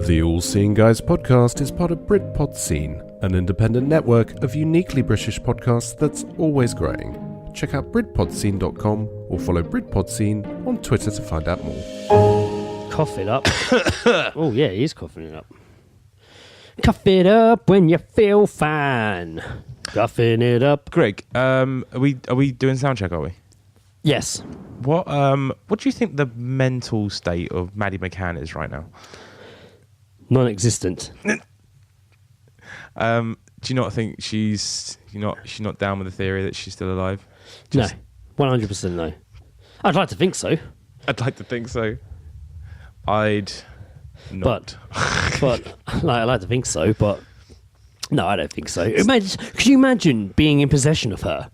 The All Seeing Guys podcast is part of Britpod Scene, an independent network of uniquely British podcasts that's always growing. Check out BritpodScene.com or follow Britpod Scene on Twitter to find out more. Cough it up. Oh yeah, he is coughing it up. Cough it up when you feel fine. Coughing it up. Greg, are we doing sound check, are we? Yes. What do you think the mental state of Maddie McCann is right now? Non-existent. Do you not think she's not down with the theory that she's still alive? No. 100% no. I'd like to think so. I'd like to think so. I'd not. But I'd like to think so, but no, I don't think so. Could you imagine being in possession of her?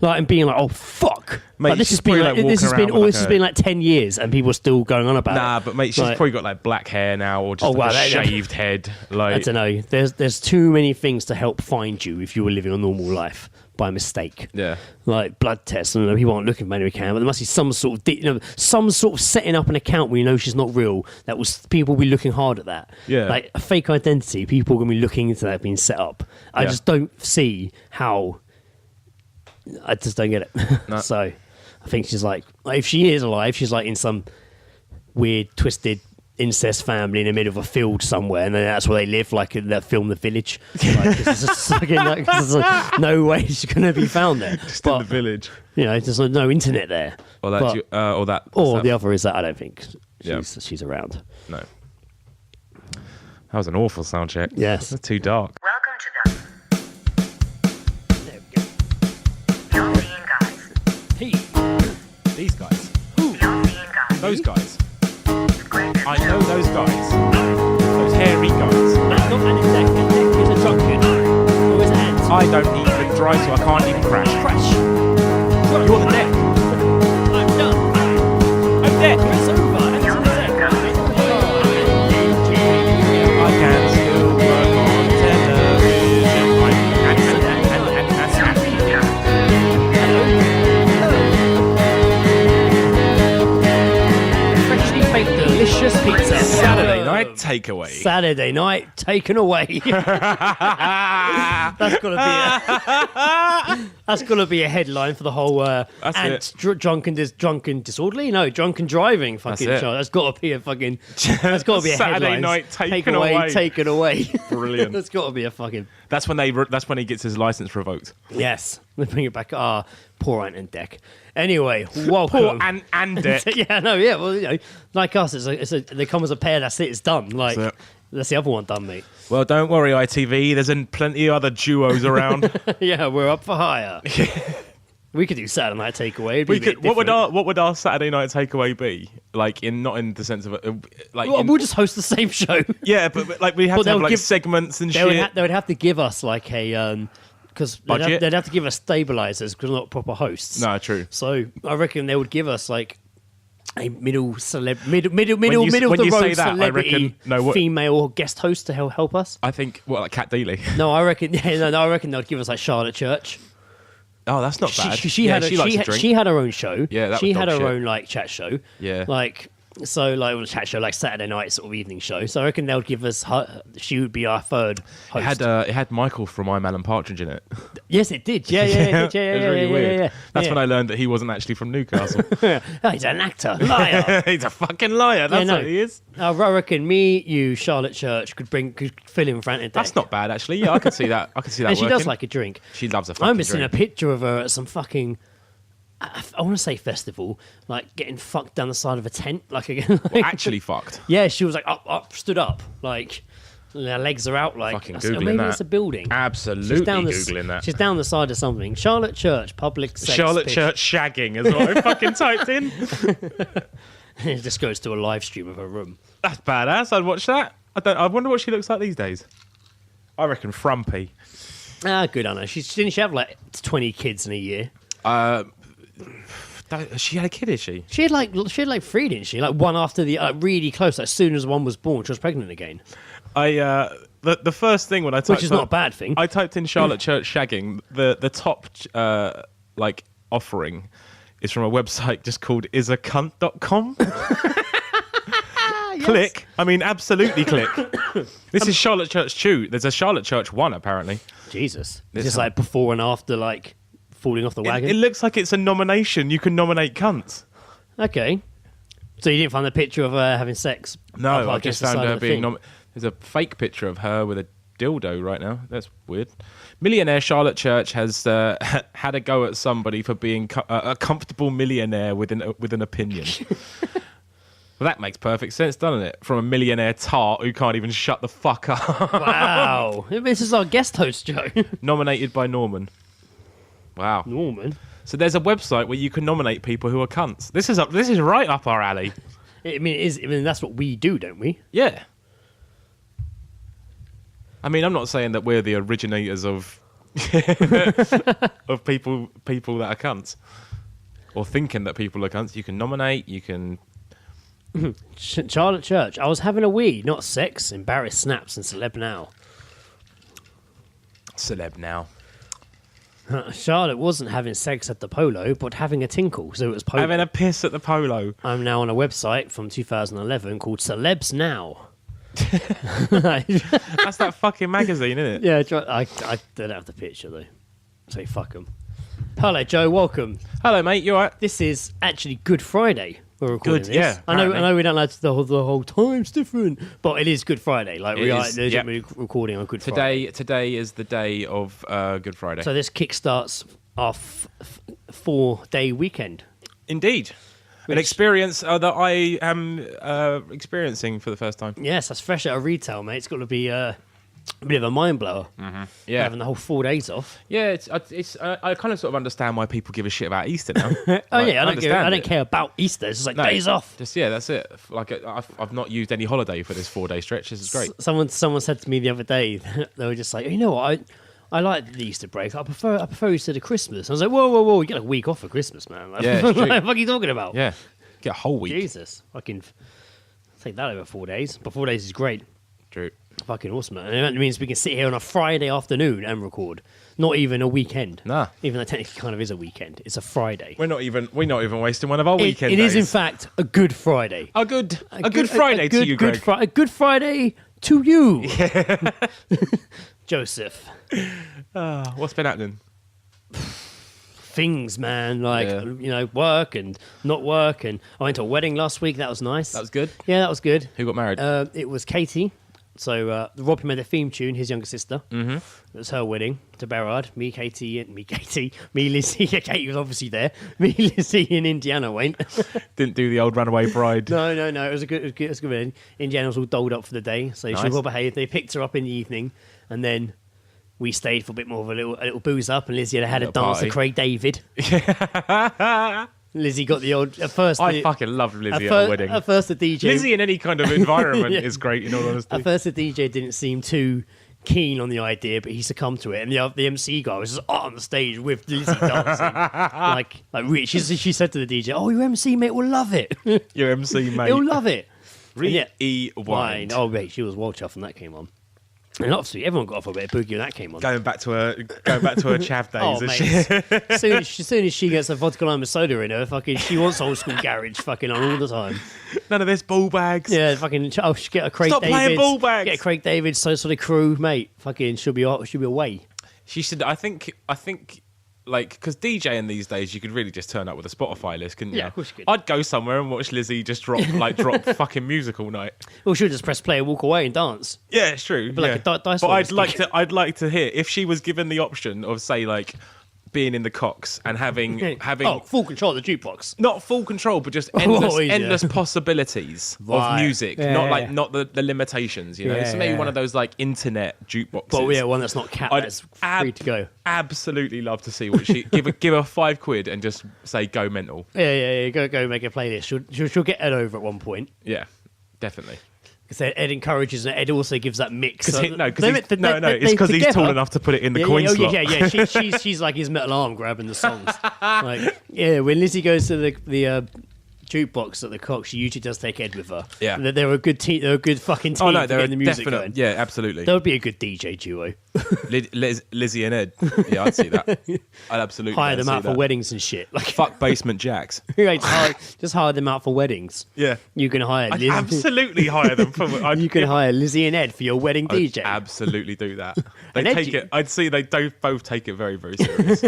And being like, oh fuck, mate, like, this has been like 10 years, and people are still going on about it. Nah, but mate, she's probably got like black hair now, or just a shaved head. Like, I don't know. There's too many things to help find you if you were living a normal life by mistake. Yeah, like blood tests. And people aren't looking for Maddie McCann, but there must be some sort of setting up an account where you know she's not real. People will be looking hard at that. Yeah, like a fake identity. People are going to be looking into that being set up. I just don't see how. I just don't get it. No. So I think she's like, if she is alive, she's like in some weird, twisted incest family in the middle of a field somewhere, and then that's where they live, like in that film The Village. There's no way she's going to be found there. Just in the village. You know, there's no internet there. Or the other is that I don't think she's around. No. That was an awful sound check. Yes. That's too dark. Welcome to the Hey. These guys. Who? Those guys. I know those guys. Those hairy guys. Not an Deck. Deck is a drunkard. Or is it Ant? I don't even drive, so I can't even crash. You're the Deck. I'm done. I'm Deck. It's over. I can still work on television. Delicious pizza. Saturday night takeaway. Saturday night taken away. That's gotta be a headline for the whole drunken disorderly. No, drunken driving. Fucking show. That's gotta be a fucking. That's gotta be a Saturday headline. night taken away. Taken away. Brilliant. That's gotta be a fucking. That's when he gets his license revoked. Yes, they bring it back. Poor Ant and Deck. Anyway, welcome. Poor Ant and Deck. Yeah, no, yeah. Well, you know, like us, they come as a pair. That's it. It's done. Like that's the other one done, mate. Well, don't worry, ITV. There's plenty of other duos around. Yeah, we're up for hire. We could do Saturday night takeaway. What would our Saturday night takeaway be? Like, not in the sense of we'll just host the same show. Yeah, but like we have to have like segments and shit. They would have to give us like a because they'd have to give us stabilizers because we're not proper hosts. No, true. So I reckon they would give us like a middle celebrity female guest host to help us. I think like Kat Deely. No, I reckon they'd give us like Charlotte Church. Oh, that's not bad. She had her own show. Yeah, she had her own like chat show. Yeah, like. So, like, on a chat show, like Saturday night sort of evening show. So, I reckon they'll give us. She would be our third host. It had Michael from I'm Alan Partridge in it. Yes, it did. Yeah, it was really weird. Yeah. That's when I learned that he wasn't actually from Newcastle. Oh, he's an actor, liar. He's a fucking liar. That's what he is. I reckon me, you, Charlotte Church could fill in for Ant and Deck. That's not bad, actually. Yeah, I could see that. And she does like a drink. She loves a fucking I'm drink. seeing a picture of her at some fucking. I want to say festival, like getting fucked down the side of a tent, actually fucked. Yeah, she was like stood up, like her legs are out, like fucking googling maybe that. It's a building. Absolutely googling that. She's down the side of something. Charlotte Church, public sex. Charlotte Church shagging is what I fucking typed in. It just goes to a live stream of her room. That's badass. I'd watch that. I wonder what she looks like these days. I reckon frumpy. Good on her. Didn't she have like 20 kids in a year? She had a kid, is she? She had like 3, didn't she? Like one after the really close. Like, as soon as one was born, she was pregnant again. The first thing when I typed, which is not a bad thing. I typed in Charlotte Church shagging. The top offering is from a website just called isacunt.com. Yes. Click. I mean, absolutely click. This is Charlotte Church 2. There's a Charlotte Church 1, apparently. Jesus. This It's just one. like before and after, like, falling off the wagon. It looks like it's a nomination. You can nominate cunts. Okay. So you didn't find the picture of her having sex? No, I against just the found side her of the being thing? There's a fake picture of her with a dildo right now. That's weird. Millionaire Charlotte Church has had a go at somebody for being a comfortable millionaire with an opinion. Well, that makes perfect sense, doesn't it? From a millionaire tart who can't even shut the fuck up. Wow. This is our guest host, Joe. Nominated by Norman. Wow. Norman. So there's a website where you can nominate people who are cunts. This is right up our alley. I mean, that's what we do, don't we? Yeah. I mean, I'm not saying that we're the originators of of people that are cunts, or thinking that people are cunts. You can nominate. You can. Charlotte Church. I was having a wee, not sex. Embarrassed snaps and celeb now. Celeb now. Charlotte wasn't having sex at the polo, but having a tinkle. So it was polo. Having a piss at the polo. I'm now on a website from 2011 called Celebs Now. That's that fucking magazine, isn't it? Yeah, I don't have the picture though. So fuck them. Hello, Joe. Welcome. Hello, mate. You alright? This is actually Good Friday. We're recording Good, this. yeah, I know apparently. we don't like the whole time's different, but it is Good Friday. Like we are legitimately recording on Good Friday. Today is the day of Good Friday. So this kickstarts our 4-day weekend. Indeed. An experience that I am experiencing for the first time. Yes, that's fresh out of retail, mate. It's got to be a bit of a mind blower. Yeah. Having the whole 4 days off. Yeah, I kind of sort of understand why people give a shit about Easter now. I don't understand care about Easter. It's just like days off. Just that's it. Like I've not used any holiday for this 4-day stretch. This is great. Someone said to me the other day, they were just like, you know what, I like the Easter break. I prefer Easter to Christmas. I was like, whoa, you get a week off for Christmas, man. Like, Yeah, it's what true. the fuck are you talking about? Yeah, get a whole week. Jesus, fucking take that over 4 days. But 4 days is great. True. Fucking awesome, man. And that means we can sit here on a Friday afternoon and record. Not even a weekend. Nah. Even though technically kind of is a weekend. It's a Friday. We're not even wasting one of our weekend It days. is in fact a Good Friday. a good Friday to you, Greg. A Good Friday to you, Joseph. What's been happening? Things, man, like work and not work, and I went to a wedding last week. That was nice. That was good. Yeah, that was good. Who got married? It was Katie. So Rob who made the theme tune, his younger sister. Mm-hmm. It was her wedding to Berard. Me, Lizzie. Yeah, Katie was obviously there. Me, Lizzie, and Indiana went. Didn't do the old runaway bride. No. It was a good wedding. Indiana was all doled up for the day, so she Nice. was well behaved. They picked her up in the evening, and then we stayed for a bit more of a little booze up, and Lizzie had a dance party. to Craig David. Lizzie got the old at first. I fucking loved Lizzie at a wedding. At first, the DJ. Lizzie in any kind of environment Yeah. is great, in all honesty. At first, the DJ didn't seem too keen on the idea, but he succumbed to it. And the MC guy was just on the stage with Lizzie dancing. like really, she said to the DJ, "Oh, your MC mate will love it. Your MC, mate. He'll love it." Rewind. Wine. Oh, mate, she was well chuffed when that came on. And obviously, everyone got off a bit of boogie when that came on. Going back to her chav days. Oh, is mate. she? as soon as she gets a vodka lime soda in her, fucking, she wants old school garage fucking on all the time. None of this ball bags. Yeah, fucking. Oh, she get a Craig Stop David. playing ball bags. Get a Craig David, so sort of crew, mate. Fucking, she'll be away. She should. I think. Like, because DJing these days, you could really just turn up with a Spotify list, couldn't you? Yeah, of course you could. I'd go somewhere and watch Lizzie just drop fucking music all night. Well, she'll just press play and walk away and dance. Yeah, it's true. But like a dice but roller I'd like to hear if she was given the option of, say, like being in the Cox and having full control of the jukebox. not full control, but just endless possibilities Right. of music, Yeah. not the limitations. You know, Yeah, so maybe yeah. one of those like internet jukeboxes. But yeah, one that's not capped, I'd that's free to go. Absolutely love to see what she give her £5 and just say go mental. Yeah. Go make a playlist. She'll get Ed over at one point. Yeah, definitely. Because Ed encourages and Ed also gives that mix. It's They- because they- he's tall together- enough to put it in the coin slot. Yeah. She's like his metal arm grabbing the songs. Like, yeah, when Lizzie goes to the jukebox at the Cock, she usually does take Ed with her. Yeah. They're a good team. They're a good fucking team. Oh no, for they're getting the music definite. going. Yeah, absolutely. That would be a good DJ duo. Lizzie and Ed. Yeah, I'd see that. I'd absolutely Hire them see out for that. weddings and shit. Like, Fuck Basement Jacks. like, just hire them out for weddings. Yeah. You can hire I'd Liz. absolutely hire them. You can hire Lizzie and Ed for your wedding I'd DJ. absolutely do that. They And Ed, take it. I'd see they both take it very, very serious.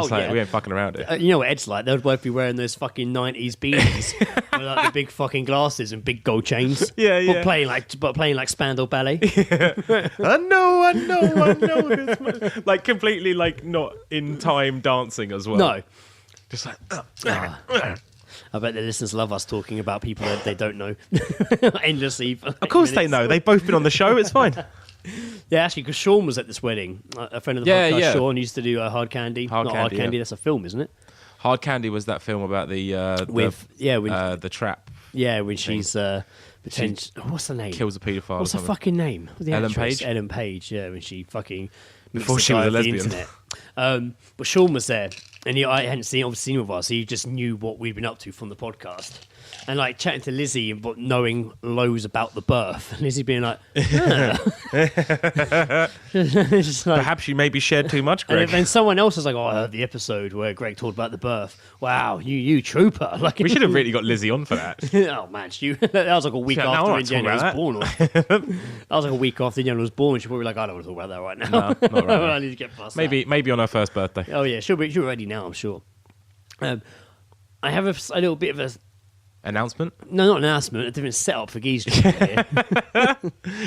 It's like, yeah. we ain't fucking around here. You know what Ed's like? They would both be wearing those fucking 90s beanies with like the big fucking glasses and big gold chains. Yeah, yeah. But playing like Spandau Ballet. I know. This like completely like not in time dancing as well. No. Just like. I bet the listeners love us talking about people that they don't know endlessly. For Of course they know. They've both been on the show. It's fine. Yeah, actually, because Sean was at this wedding. A friend of the Yeah, podcast, yeah. Sean, used to do Hard Candy. Hard Not Candy, Hard Candy, yeah. that's a film, isn't it? Hard Candy was that film about the the trap when she's what's the name? kills a paedophile. What's or her something. fucking name? The Ellen actress? Page? Ellen Page, yeah, when she fucking meets Before the she guy was a off the lesbian. internet. But Sean was there, and I hadn't seen with us, so he just knew what we'd been up to from the podcast. And like chatting to Lizzie, but knowing loads about the birth, and Lizzie being like, Just like, Perhaps you maybe shared too much, and Greg. then someone else was like, "Oh, I heard the episode where Greg talked about the birth. Wow, you trooper!" Like, We should have really got Lizzie on for that. oh man, that was like a week Yeah, no, after I'm not talking Indiana was about born. That was like a week after Indiana was born. She'll probably be like, "I don't want to talk about that right now. No, not right now. I need to get past Maybe on her first birthday. that." Oh yeah, she'll be ready now, I'm sure. I have a little bit of a Announcement? not an announcement, a different setup for Geezedropping here.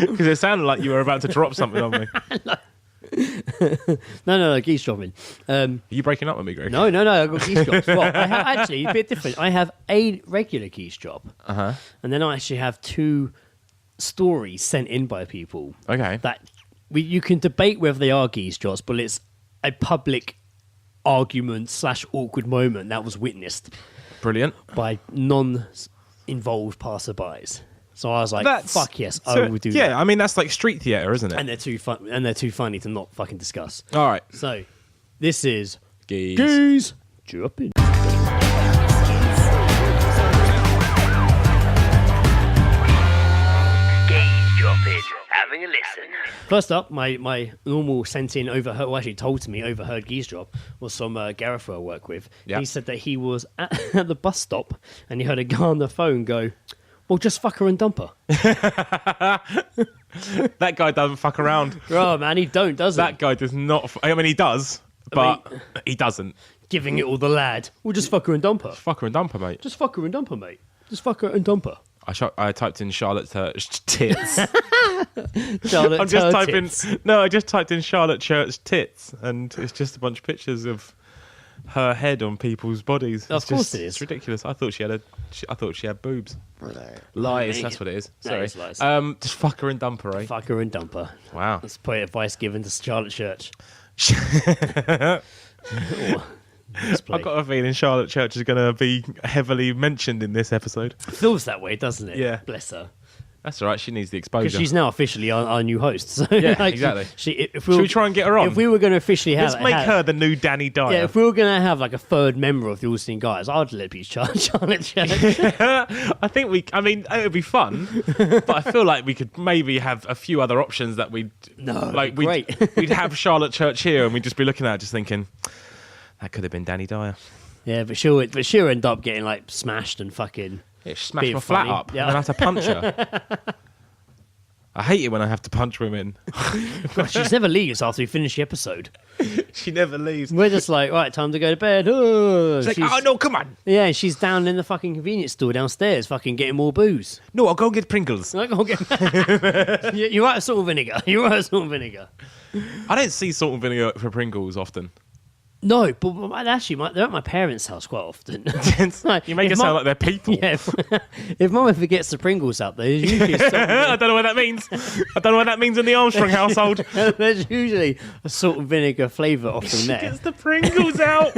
Because it sounded like you were about to drop something on me. No, Geezedropping. Are you breaking up with me, Greg? No, I got keys drops. Well, I have actually a bit different. I have a regular keys drop, and then I actually have 2 stories sent in by people. Okay. That you can debate whether they are keys drops, but it's a public argument / awkward moment that was witnessed Brilliant. by non-involved passerbys. So I was like, "Fuck yes, I so- will do yeah, that." I mean, that's like street theatre, isn't it? And they're too fun. And they're too funny to not fucking discuss. All right. So this is Geez. Dropping. Geezedropping. Having a listen. First up, my normal sent in overheard, well, actually told to me overheard Geezedrop was some Gareth I work with. Yeah. He said that he was at the bus stop and he heard a guy on the phone go, "Well, just fuck her and dump her." That guy doesn't fuck around. Oh man, he don't, does That he? guy does not. I mean, he does, but he doesn't. Giving it all the lad. Well, just fuck her and dump her. Fuck her and dump her, mate. Just fuck her and dump her, mate. Just fuck her and dump her. I typed in Charlotte Church tits. Charlotte, I'm just her typing. tits. No, I just typed in Charlotte Church tits, and it's just a bunch of pictures of her head on people's bodies. Of It's course just- it is. It's ridiculous. I thought she had boobs. Lies. That's what it is. That Sorry. is lies. Just fuck her and dump her, eh? Fuck her and dump her. Wow. That's probably advice given to Charlotte Church. I've got a feeling Charlotte Church is going to be heavily mentioned in this episode. Feels that way, doesn't it? Yeah. Bless her. That's all right. She needs the Because exposure. she's now officially our new host. So Yeah, like, exactly. If Should we try and get her on? If we were going to officially have, Let's make her the new Danny Dyer. yeah, if we were going to have like a third member of the All Seen Guys, I'd let it be Charlotte Church. I think I mean, it would be fun, but I feel like we could maybe have a few other options that we'd like. great. We'd have Charlotte Church here, and we'd just be looking at it, just thinking that could have been Danny Dyer. Yeah, but she'll end up getting like smashed and fucking. Yeah, she smashed Being my flat funny. up. Yeah. And I have to punch her. I hate it when I have to punch women. She never leaves after we finish the episode. She never leaves. We're just like, right, time to go to bed. Oh, She's like, oh no, come on! Yeah, and she's down in the fucking convenience store downstairs, fucking getting more booze. No, I'll go get Pringles. Like, you're right, salt and vinegar. You're right, salt and vinegar. I don't see salt and vinegar for Pringles often. No, but actually, they're at my parents' house quite often. It's like, You make if it sound like they're people. Yeah, if Mum ever gets the Pringles out, there's usually I don't know what that means. I don't know what that means in the Armstrong household. there's usually a salt and vinegar flavour often there. Gets the Pringles out.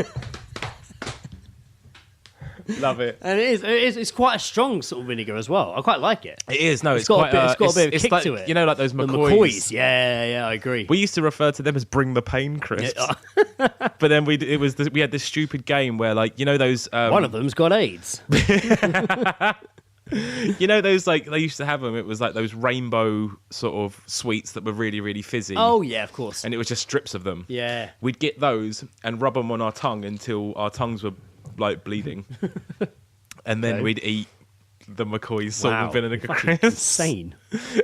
Love it. And it's quite a strong sort of vinegar as well. I quite like it. It is. No, it's got quite, a bit of kick like, to it. You know, like those The McCoys. Yeah, I agree. We used to refer to them as bring the pain crisps. Yeah. But then we had this stupid game where, like, you know those One of them's got AIDS. you know those, like, they used to have them, it was like those rainbow sort of sweets that were really, really fizzy. Oh yeah, of course. And it was just strips of them. Yeah. We'd get those and rub them on our tongue until our tongues were like bleeding. And then we'd eat the McCoy's salt and vinegar crisps. Insane.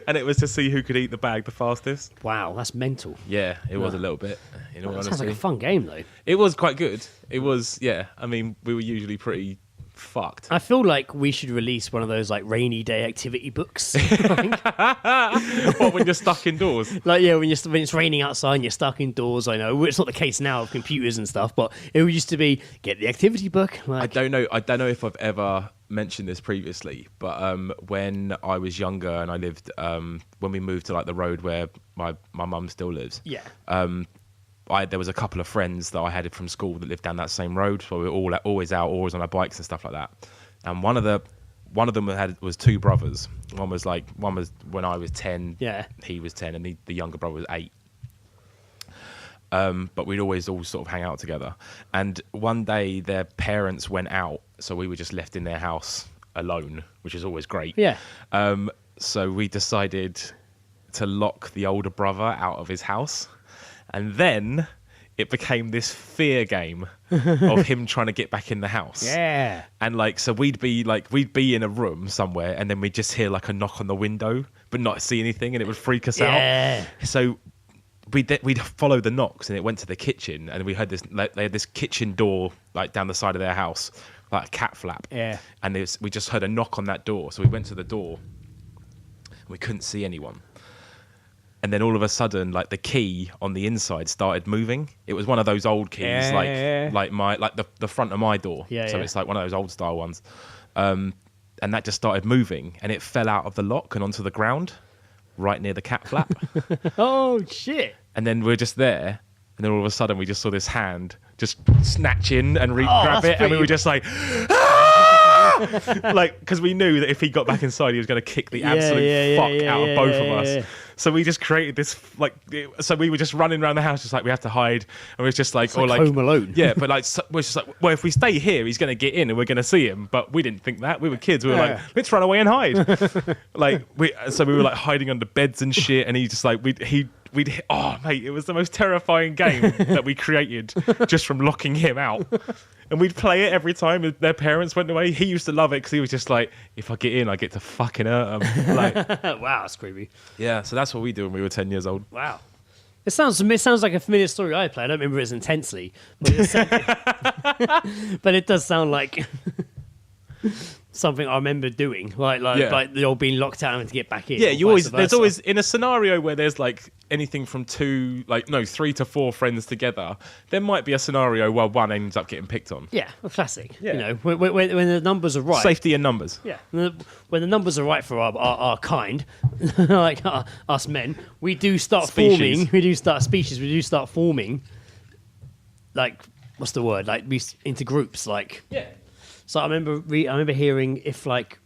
And it was to see who could eat the bag the fastest. Wow, that's mental. Yeah, it was a little bit, in all honesty. Sounds like a fun game though. It was quite good. It was, yeah. I mean, we were usually pretty fucked. I feel like we should release one of those like rainy day activity books. What, when you're stuck indoors? Like, yeah, when it's raining outside and you're stuck indoors. I know it's not the case now with computers and stuff, but it used to be get the activity book. Like, I don't know if I've ever mentioned this previously, but when I was younger and I lived when we moved to like the road where my mum still lives. Yeah. There was a couple of friends that I had from school that lived down that same road, so we were all always out, always on our bikes and stuff like that. And one of them was two brothers. One was when I was 10. Yeah. He was 10, and the younger brother was 8. But we'd always all sort of hang out together. And one day their parents went out, so we were just left in their house alone, which is always great. Yeah. So we decided to lock the older brother out of his house. And then it became this fear game of him trying to get back in the house. Yeah. And so we'd be in a room somewhere, and then we'd just hear like a knock on the window, but not see anything, and it would freak us out. So we'd follow the knocks, and it went to the kitchen, and we heard this. They had this kitchen door like down the side of their house, like a cat flap. Yeah. And we just heard a knock on that door, so we went to the door. And we couldn't see anyone. And then all of a sudden, like the key on the inside started moving. It was one of those old keys, like the front of my door. It's like one of those old style ones. And that just started moving, and it fell out of the lock and onto the ground, right near the cat flap. Oh shit! And then we're just there, and then all of a sudden we just saw this hand just snatch in and grab it, and we were just like. Like, because we knew that if he got back inside, he was going to kick the absolute fuck out of both of us. Yeah. So we just created this, so we were just running around the house, just like, we have to hide. And it was just like, it's like Home Alone. Yeah, but we're just like, well, if we stay here, he's going to get in and we're going to see him. But we didn't think that. We were kids. We were like, let's run away and hide. So we were like hiding under beds and shit. And he just like, oh mate, it was the most terrifying game that we created just from locking him out. And we'd play it every time their parents went away. He used to love it because he was just like, if I get in, I get to fucking hurt them. Wow, that's creepy. Yeah, so that's what we did when we were 10 years old. Wow. It sounds like a familiar story I play. I don't remember it as intensely. But it does sound like something I remember doing. Like the old being locked out and having to get back in. Yeah, there's always, in a scenario where there's like anything from 3 to 4 friends together, there might be a scenario where one ends up getting picked on. Yeah, a classic. Yeah. You know, when the numbers are right. Safety in numbers. Yeah. When the numbers are right for our kind, like us men, we do start forming. We do start forming. Like, what's the word? Like, into groups. Like, yeah. So I remember hearing if like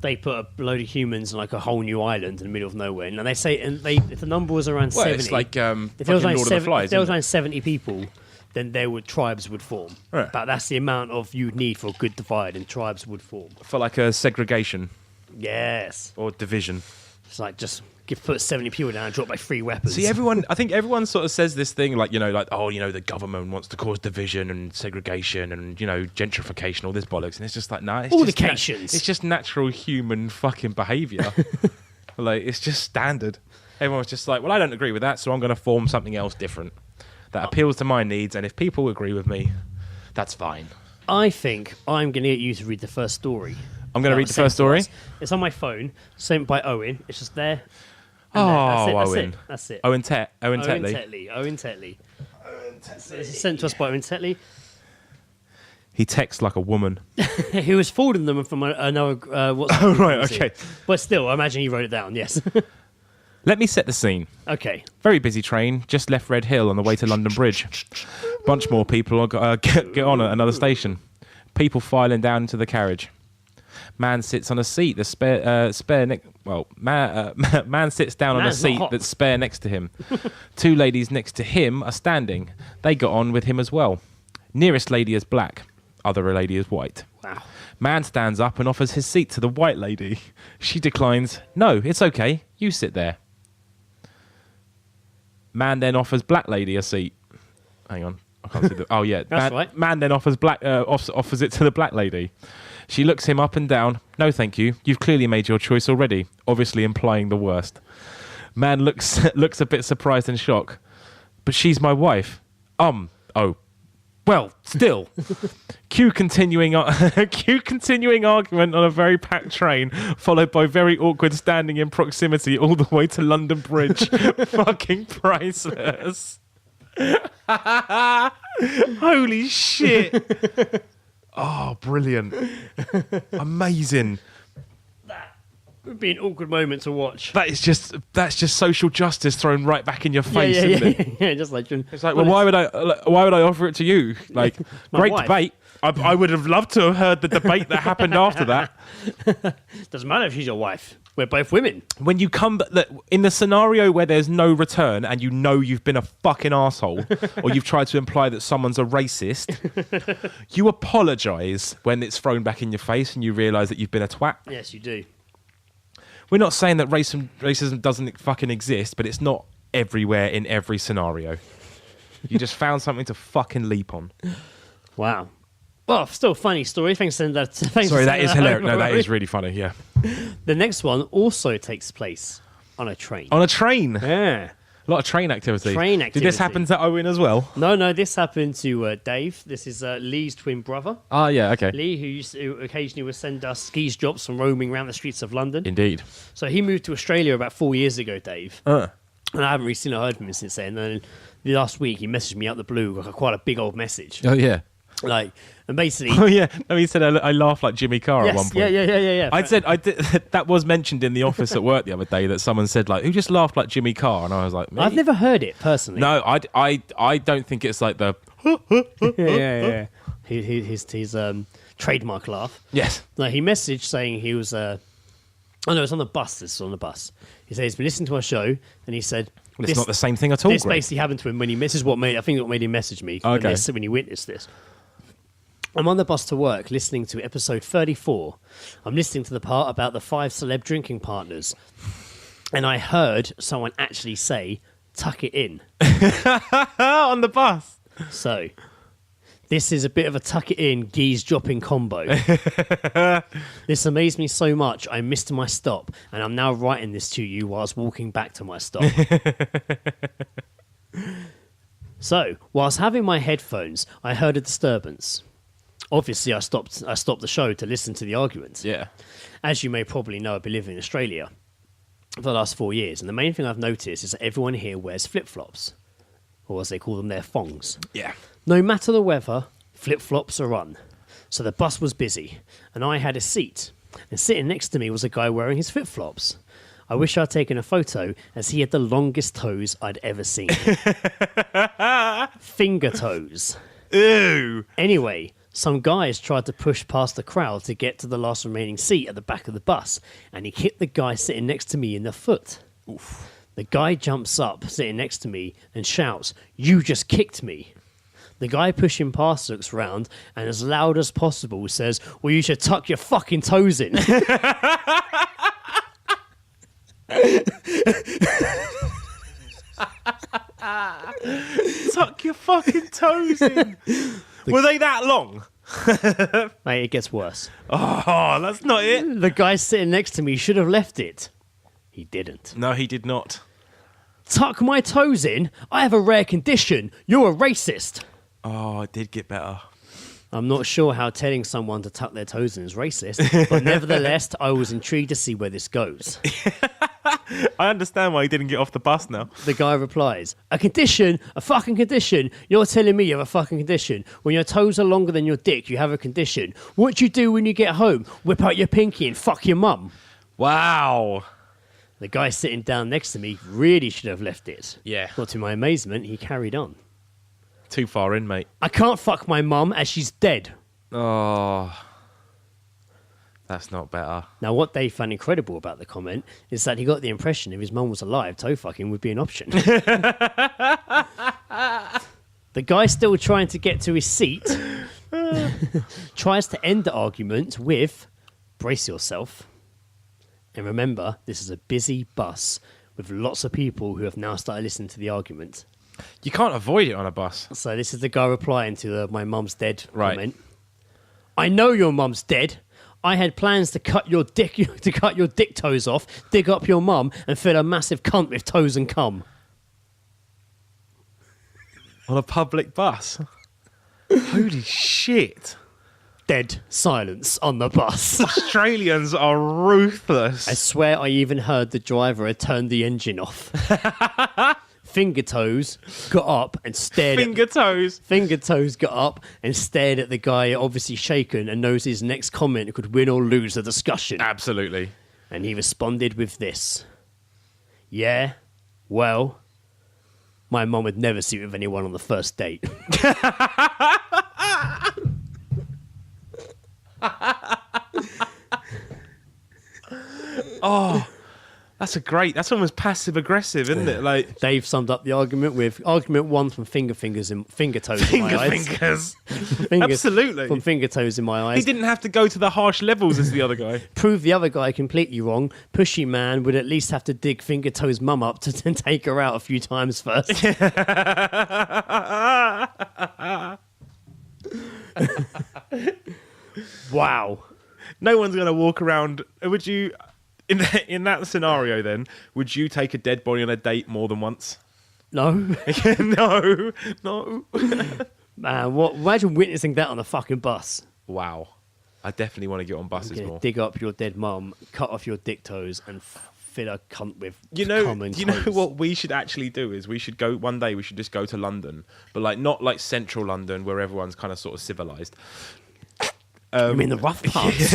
they put a load of humans on like a whole new island in the middle of nowhere, and they say if the number was around 70, it's like if there was around 70 people, then tribes would form. Right. But that's the amount of you'd need for a good divide, and tribes would form for like a segregation. Yes. Or division. It's like just put 70 people down and drop like 3 weapons. See, I think everyone sort of says this thing like, the government wants to cause division and segregation and, gentrification, all this bollocks. And it's just like, nah, it's just natural human fucking behaviour. Like, it's just standard. Everyone's just like, well, I don't agree with that, so I'm going to form something else different that appeals to my needs. And if people agree with me, that's fine. I think I'm going to get you to read the first story. I'm going to read the first story? It's on my phone, sent by Owen. It's just there. Owen. That's it. Owen Tetley. Owen Tetley. It's sent to us by Owen Tetley. He texts like a woman. He was forwarding them from another WhatsApp. Oh, right, okay. But still, I imagine he wrote it down, yes. Let me set the scene. Okay. Very busy train, just left Red Hill on the way to London Bridge. Bunch more people get on at another station. People filing down into the carriage. Man sits on a seat. Man sits down on a seat that's spare next to him. Two ladies next to him are standing. They got on with him as well. Nearest lady is black. Other lady is white. Wow. Man stands up and offers his seat to the white lady. She declines. No, it's okay. You sit there. Man then offers black lady a seat. Hang on. I can't see the... Oh, yeah. That's right. Man then offers it to the black lady. She looks him up and down. No, thank you. You've clearly made your choice already, obviously implying the worst. Man looks a bit surprised and shocked. But she's my wife. Oh. Well, still. Cue continuing argument on a very packed train, followed by very awkward standing in proximity all the way to London Bridge. Fucking priceless. Holy shit. Oh, brilliant. Amazing. That would be an awkward moment to watch. That's just social justice thrown right back in your face, isn't it? Yeah, just like... It's like, well, why would I offer it to you? Like, great wife. debate. I would have loved to have heard the debate that happened after that. Doesn't matter if she's your wife. We're both women. When you come... In the scenario where there's no return and you know you've been a fucking arsehole or you've tried to imply that someone's a racist, you apologise when it's thrown back in your face and you realise that you've been a twat. Yes, you do. We're not saying that racism doesn't fucking exist, but it's not everywhere in every scenario. You just found something to fucking leap on. Wow. Well, still funny story. Thanks for sending that. Sorry, that is hilarious. No, that is really funny, yeah. The next one also takes place on a train. On a train? Yeah. A lot of train activity. Did this happen to Owen as well? No, this happened to Dave. This is Lee's twin brother. Oh, yeah, okay. Lee, who occasionally would send us skis drops from roaming around the streets of London. Indeed. So he moved to Australia about 4 years ago, Dave. And I haven't really seen or heard from him since then. And then last week he messaged me out the blue, quite a big old message. Oh, yeah. And basically... Oh, yeah. No, he said I laughed like Jimmy Carr at one point. Yeah. I did. That was mentioned in the office at work the other day that someone said, like, who just laughed like Jimmy Carr? And I was like, me? I've never heard it, personally. No, I don't think it's like the... yeah. His trademark laugh. Yes. No, he messaged saying he was... Oh, no, it's on the bus. This is on the bus. He said he's been listening to our show, and he said... Well, it's not the same thing at all, This Greg. basically happened to him when he... This is what made him message me. Okay. When he witnessed this. I'm on the bus to work listening to episode 34. I'm listening to the part about the 5 celeb drinking partners. And I heard someone actually say, tuck it in. On the bus. So, this is a bit of a tuck it in, Geezedropping combo. This amazed me so much, I missed my stop. And I'm now writing this to you whilst walking back to my stop. So, whilst having my headphones, I heard a disturbance. Obviously, I stopped the show to listen to the argument. Yeah. As you may probably know, I've been living in Australia for the last 4 years, and the main thing I've noticed is that everyone here wears flip-flops, or as they call them, their thongs. Yeah. No matter the weather, flip-flops are on. So the bus was busy, and I had a seat, and sitting next to me was a guy wearing his flip-flops. I wish I'd taken a photo, as he had the longest toes I'd ever seen. Finger toes. Ew. Anyway, some guys tried to push past the crowd to get to the last remaining seat at the back of the bus, and he hit the guy sitting next to me in the foot. Oof. The guy jumps up, sitting next to me, and shouts, "You just kicked me." The guy pushing past looks round, and as loud as possible says, "Well, you should tuck your fucking toes in." Tuck your fucking toes in. Were they that long? Mate, it gets worse. Oh, that's not it. The guy sitting next to me should have left it. He didn't. No, he did not. Tuck my toes in? I have a rare condition. You're a racist. Oh, it did get better. I'm not sure how telling someone to tuck their toes in is racist, but nevertheless, I was intrigued to see where this goes. I understand why he didn't get off the bus now. The guy replies, "A condition? A fucking condition? You're telling me you have a fucking condition? When your toes are longer than your dick, you have a condition. What do you do when you get home? Whip out your pinky and fuck your mum." Wow. The guy sitting down next to me really should have left it. Yeah. But to my amazement, he carried on. Too far in, mate. "I can't fuck my mum as she's dead." Oh, that's not better. Now, what they found incredible about the comment is that he got the impression if his mum was alive, toe fucking would be an option. The guy still trying to get to his seat tries to end the argument with, brace yourself. And remember, this is a busy bus with lots of people who have now started listening to the argument. You can't avoid it on a bus. So this is the guy replying to the "my mum's dead" Right. comment. I know your mum's dead. I had plans to cut your dick toes off, dig up your mum, and fill a massive cunt with toes and cum. On a public bus. Holy shit. Dead silence on the bus. Australians are ruthless. I swear I even heard the driver had turned the engine off. Finger Toes got up and stared Finger toes. Finger Toes got up and stared at the guy, obviously shaken, and knows his next comment could win or lose the discussion. Absolutely. And he responded with this. Yeah, well, my mum would never sleep with anyone on the first date. Oh, that's almost passive aggressive, isn't it? Like Dave summed up the argument with argument one from Finger Toes in my eyes. fingers. Fingers Absolutely. From Finger Toes in my eyes. He didn't have to go to the harsh levels as the other guy. Prove the other guy completely wrong. Pushy man would at least have to dig Finger Toes' mum up to take her out a few times first. Wow. No one's going to walk around. Would you, in that scenario then, would you take a dead body on a date more than once? No. No. Man, imagine witnessing that on a fucking bus. Wow. I definitely want to get on buses more. Dig up your dead mum, cut off your dick toes, and fill a cunt with cum and You know toes. what we should actually do is we should go one day. We should just go to London, but like not like central London where everyone's kind of sort of civilized. You mean the rough parts?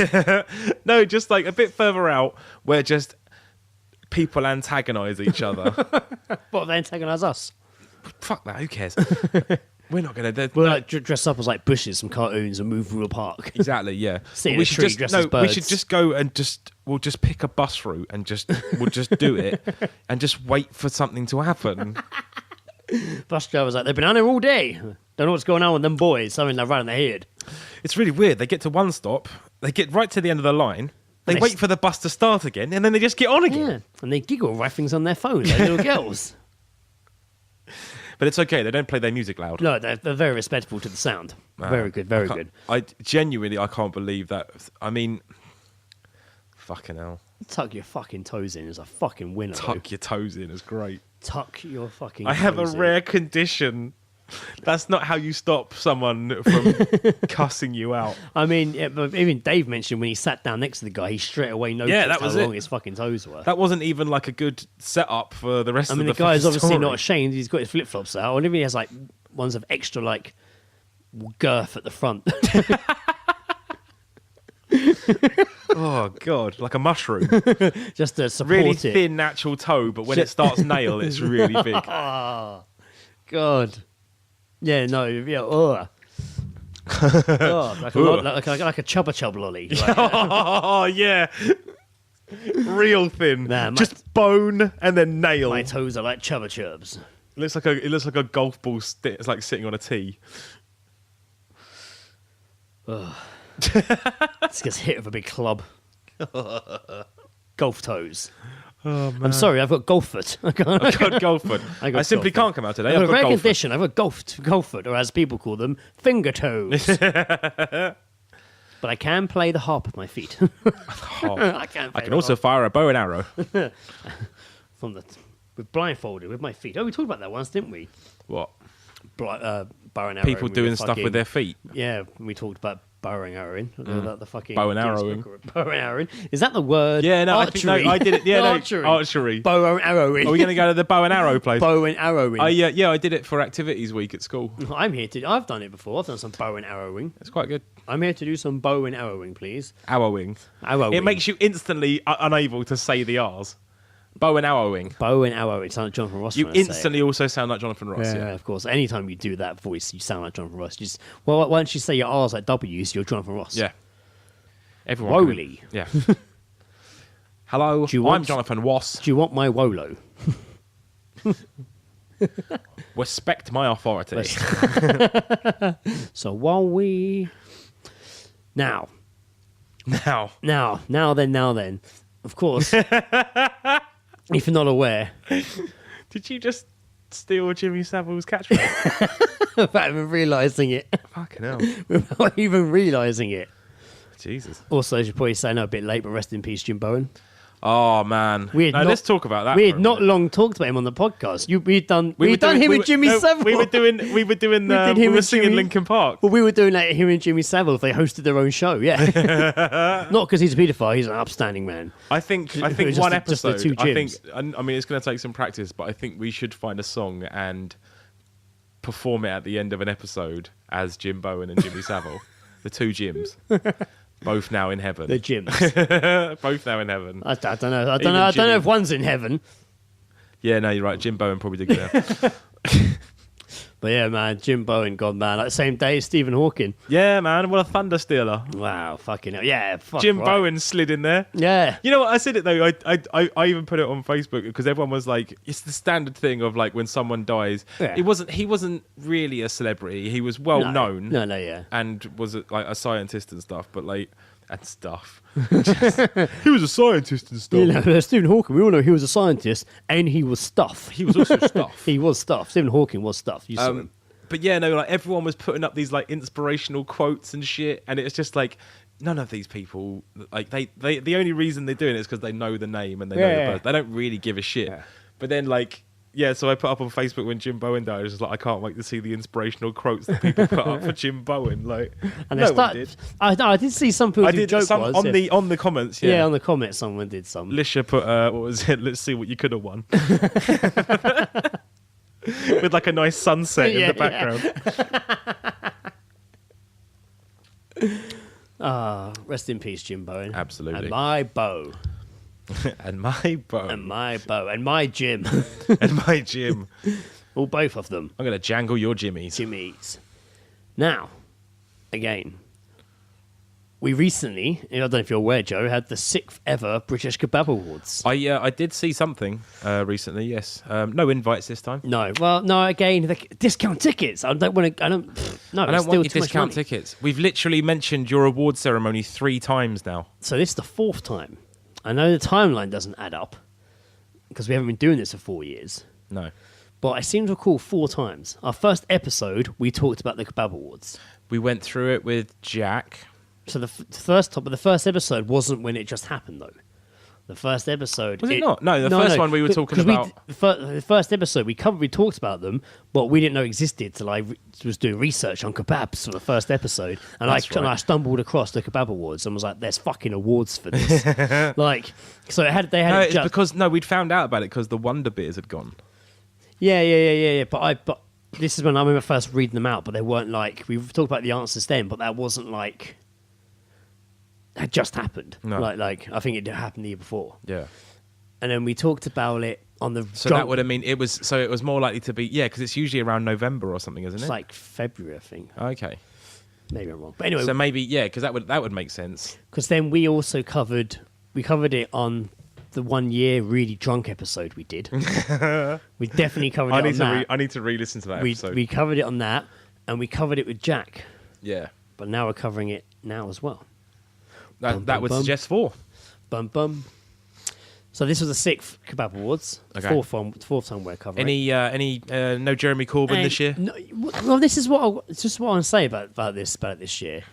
No, just like a bit further out where just people antagonise each other. What, they antagonise us? Fuck that. Who cares? We're not gonna. We'll like dress up as like bushes from cartoons and move through a park. Exactly. Yeah. Sit in we a should tree just dressed as we birds. should just go and we'll just pick a bus route and we'll just do it and just wait for something to happen. Bus driver's like, they've been on here all day. Don't know what's going on with them boys. Something they're running their head. It's really weird. They get to one stop, they get right to the end of the line, they wait for the bus to start again, and then they just get on again. Yeah, and they giggle, write things on their phones like little girls. But it's okay. They don't play their music loud. No, they're very respectful to the sound. Very good, very good. I can't believe that. I mean, fucking hell. Tuck your fucking toes in is a fucking winner. Tuck your toes in is great. Tuck your fucking I have a toes in. rare condition. That's not how you stop someone from cussing you out. I mean, yeah, but even Dave mentioned when he sat down next to the guy, he straight away noticed that was how long it. his fucking toes were. That wasn't even like a good setup for the rest I of mean, the the guy's fucking obviously story. not ashamed. He's got his flip-flops out. And if he has like ones of extra like girth at the front. Oh god, like a mushroom. Just to support Really it. thin natural toe, but when it starts nail, it's really big. God. Yeah, no, yeah, oh, like a chubba chub lolly. Like, Oh yeah, real thin. Nah, just bone and then nail. my toes are like chubba chubs. It looks like a golf ball. It's like sitting on a tee. This gets hit with a big club. Golf toes. Oh, man. I'm sorry, I've got golf foot. I've got golf foot. I simply can't come out today. I've got a rare golf foot. condition. I've got golf foot, or as people call them, finger toes. But I can play the harp with my feet. I can also fire a bow and arrow. With blindfolded with my feet. Oh, we talked about that once, didn't we? What? Bow and arrow. People doing stuff with their feet. Yeah, we talked about bow and arrowing. The fucking Bow and arrowing. Bow and arrowing. Is that the word? Yeah, no, archery. I did it. Yeah, archery. No, archery. Bow and arrowing. Are we going to go to the bow and arrow place? Bow and arrowing. I did it for activities week at school. I've done it before. I've done some bow and arrowing. It's quite good. I'm here to do some bow and arrowing, please. Arrowing. Arrowing. It makes you instantly unable to say the R's. Bow and arrowing. Bow and arrow. It sounds like Jonathan Ross. You when I say it. instantly also sound like Jonathan Ross. Yeah, Yeah. of course. Anytime you do that voice, you sound like Jonathan Ross. Just why don't you say your R's like W's? You're Jonathan Ross. Yeah. Everyone. Wooly. Yeah. Hello, I'm Jonathan Ross. Do you want my Wolo? Respect my authority. So while we now then, of course, if you're not aware, Did you just steal Jimmy Savile's catchphrase? without even realising it, Fucking hell. without even realising it. Jesus. Also, as you probably say, no, a bit late, but rest in peace, Jim Bowen. Oh, man. Let's talk about that. We for had a not minute. long talked about him on the podcast. We'd done We him with Jimmy Savile. We were doing. We did him were with singing Jimmy. Linkin Park. Well, we were doing that him and Jimmy Savile if they hosted their own show. Yeah, not because he's a paedophile. He's an upstanding man. I think Just one the- just the episode. two I think. Jims. I mean, it's going to take some practice, but I think we should find a song and perform it at the end of an episode as Jim Bowen and Jimmy Savile, the two Jims, both now in heaven. The Jims. Both now in heaven. I don't know. I Even don't know. I don't know Jimmy. if one's in heaven. Yeah, no, you're right. Jim Bowen probably did get out. But yeah, man, Jim Bowen, God, man, like the same day as Stephen Hawking. Yeah, man. What a thunder stealer. Wow, fucking hell. Yeah, fuck Jim right. Bowen slid in there. Yeah. You know what? I said it though. I even put it on Facebook because everyone was like, it's the standard thing of like when someone dies. Yeah. He wasn't really a celebrity. He was well known. No, yeah. And was like a scientist and stuff. But like and stuff. He was a scientist and stuff. You know, Stephen Hawking, we all know he was a scientist and he was stuff. He was also stuff. He was stuff. Stephen Hawking was stuff. You saw him. But yeah, no, like everyone was putting up these like inspirational quotes and shit, and it's just like none of these people like they the only reason they're doing it is because they know the name and they know the birth. They don't really give a shit. Yeah. But then like yeah, so I put up on Facebook when Jim Bowen died. I was just like, I can't wait to see the inspirational quotes that people put up for Jim Bowen. Like, And no they one did. I did see some people I do did joke some was, on yeah. the comments. Yeah, Yeah, on the comments, someone did some. Lisha put what was it? Let's see what you could have won. With like a nice sunset in the background. Rest in peace, Jim Bowen. Absolutely. And my bow. And my bow. And my bow. And my Jim. And my Jim. Well, both of them. I'm going to jangle your jimmies. Jimmy's. Now, again, we recently, I don't know if you're aware, Joe, had the 6th ever British Kebab Awards. I did see something recently, yes. No invites this time. No, well, no, again, the discount tickets. I don't want to, I don't want your discount tickets. We've literally mentioned your award ceremony 3 times now. So this is the 4th time. I know the timeline doesn't add up because we haven't been doing this for 4 years. No. But I seem to recall 4 times. Our first episode, we talked about the Kebab Awards. We went through it with Jack. So the first episode wasn't when it just happened, though. The first episode... Was it not? No, the first one we were talking about... The first episode, we talked about them, but we didn't know existed till I was doing research on kebabs for the first episode. And I stumbled across the Kebab Awards and was like, there's fucking awards for this. Like, so they had... No, it's because... No, we'd found out about it because the Wonder Beers had gone. Yeah. But this is when I remember first reading them out, but they weren't like... We talked about the answers then, but that wasn't like... Had just happened. No. Like I think it happened the year before. Yeah. And then we talked about it on the... So that would have mean it was more likely to be... Yeah, because it's usually around November or something, isn't it? It's like February, I think. Okay. Maybe I'm wrong. But anyway... So maybe, yeah, because that would make sense. Because then we also covered it on the 1 year really drunk episode we did. We definitely covered it on that. I need to re-listen to that episode. We covered it on that, and we covered it with Jack. Yeah. But now we're covering it now as well. That would suggest 4. Bum bum. So this was the 6th Kebab Awards. Okay. Fourth time we're covering. Any no Jeremy Corbyn this year? No, well, this is what I want to say about this year.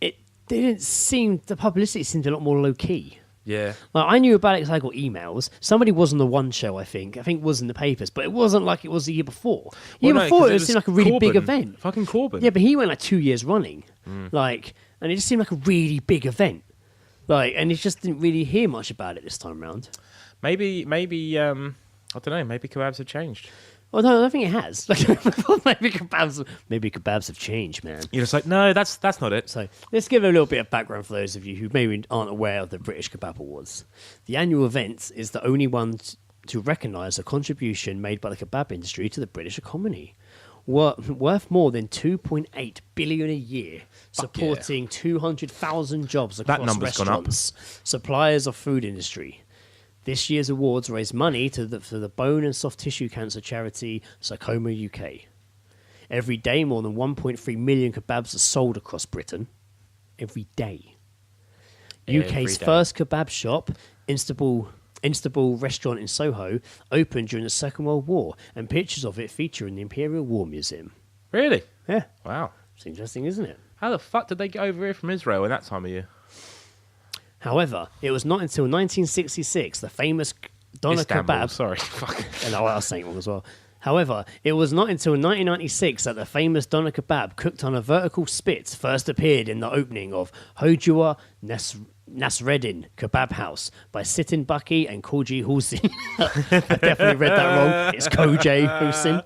It didn't seem, the publicity seemed a lot more low key. Yeah. Like, I knew about it because I got emails. Somebody was on the One Show, I think was in the papers, but it wasn't like it was the year before. Before it seemed like a really big event. Fucking Corbyn. Yeah, but he went like 2 years running, and it just seemed like a really big event. And you just didn't really hear much about it this time around. Maybe I don't know. Maybe kebabs have changed. Oh no, I don't think it has. maybe kebabs have changed, man. You're just like, no, that's not it. So let's give a little bit of background for those of you who maybe aren't aware of the British Kebab Awards. The annual event is the only one to recognise the contribution made by the kebab industry to the British economy. Worth more than 2.8 billion a year, supporting 200,000 jobs across restaurants, suppliers of food industry. This year's awards raise money for the bone and soft tissue cancer charity Sarcoma UK. Every day, more than 1.3 million kebabs are sold across Britain. Every day. UK's first kebab shop, Instable restaurant in Soho, opened during the Second World War, and pictures of it feature in the Imperial War Museum. Really? Yeah. Wow. It's interesting, isn't it? How the fuck did they get over here from Israel in that time of year? However, it was not until 1966 the famous doner Istanbul, kebab. sorry. Fuck. No, I was saying wrong as well. However, it was not until 1996 that the famous doner kebab cooked on a vertical spit first appeared in the opening of Hojua Nasreddin Kebab House by Sitin Bucky and Koji Hussein. I definitely read that wrong. It's Koji Hussein.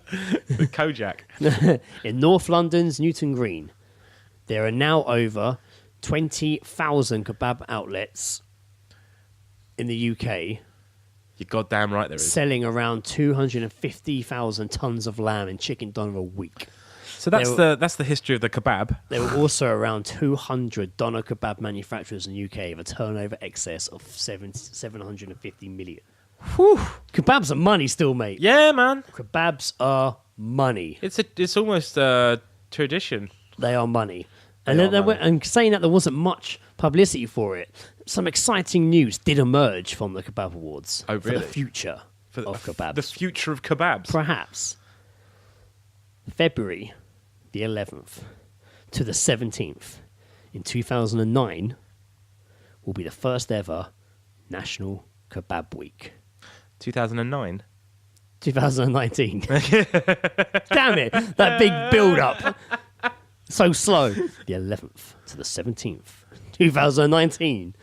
Kojak. In North London's Newton Green. There are now over 20,000 kebab outlets in the UK. You're goddamn right there is. Selling around 250,000 tons of lamb and chicken doner a week. So that's the history of the kebab. There were also around 200 doner kebab manufacturers in the UK with a turnover excess of 750 million. Whew. Kebabs are money still, mate. Yeah, man. Kebabs are money. It's almost a tradition. They are money. And saying that there wasn't much publicity for it, some exciting news did emerge from the Kebab Awards for the future of kebabs. The future of kebabs. Perhaps February the 11th to the 17th in 2009 will be the first ever National Kebab Week. 2009? 2019. Damn it, that big build-up. So slow. The 11th to the 17th, 2019.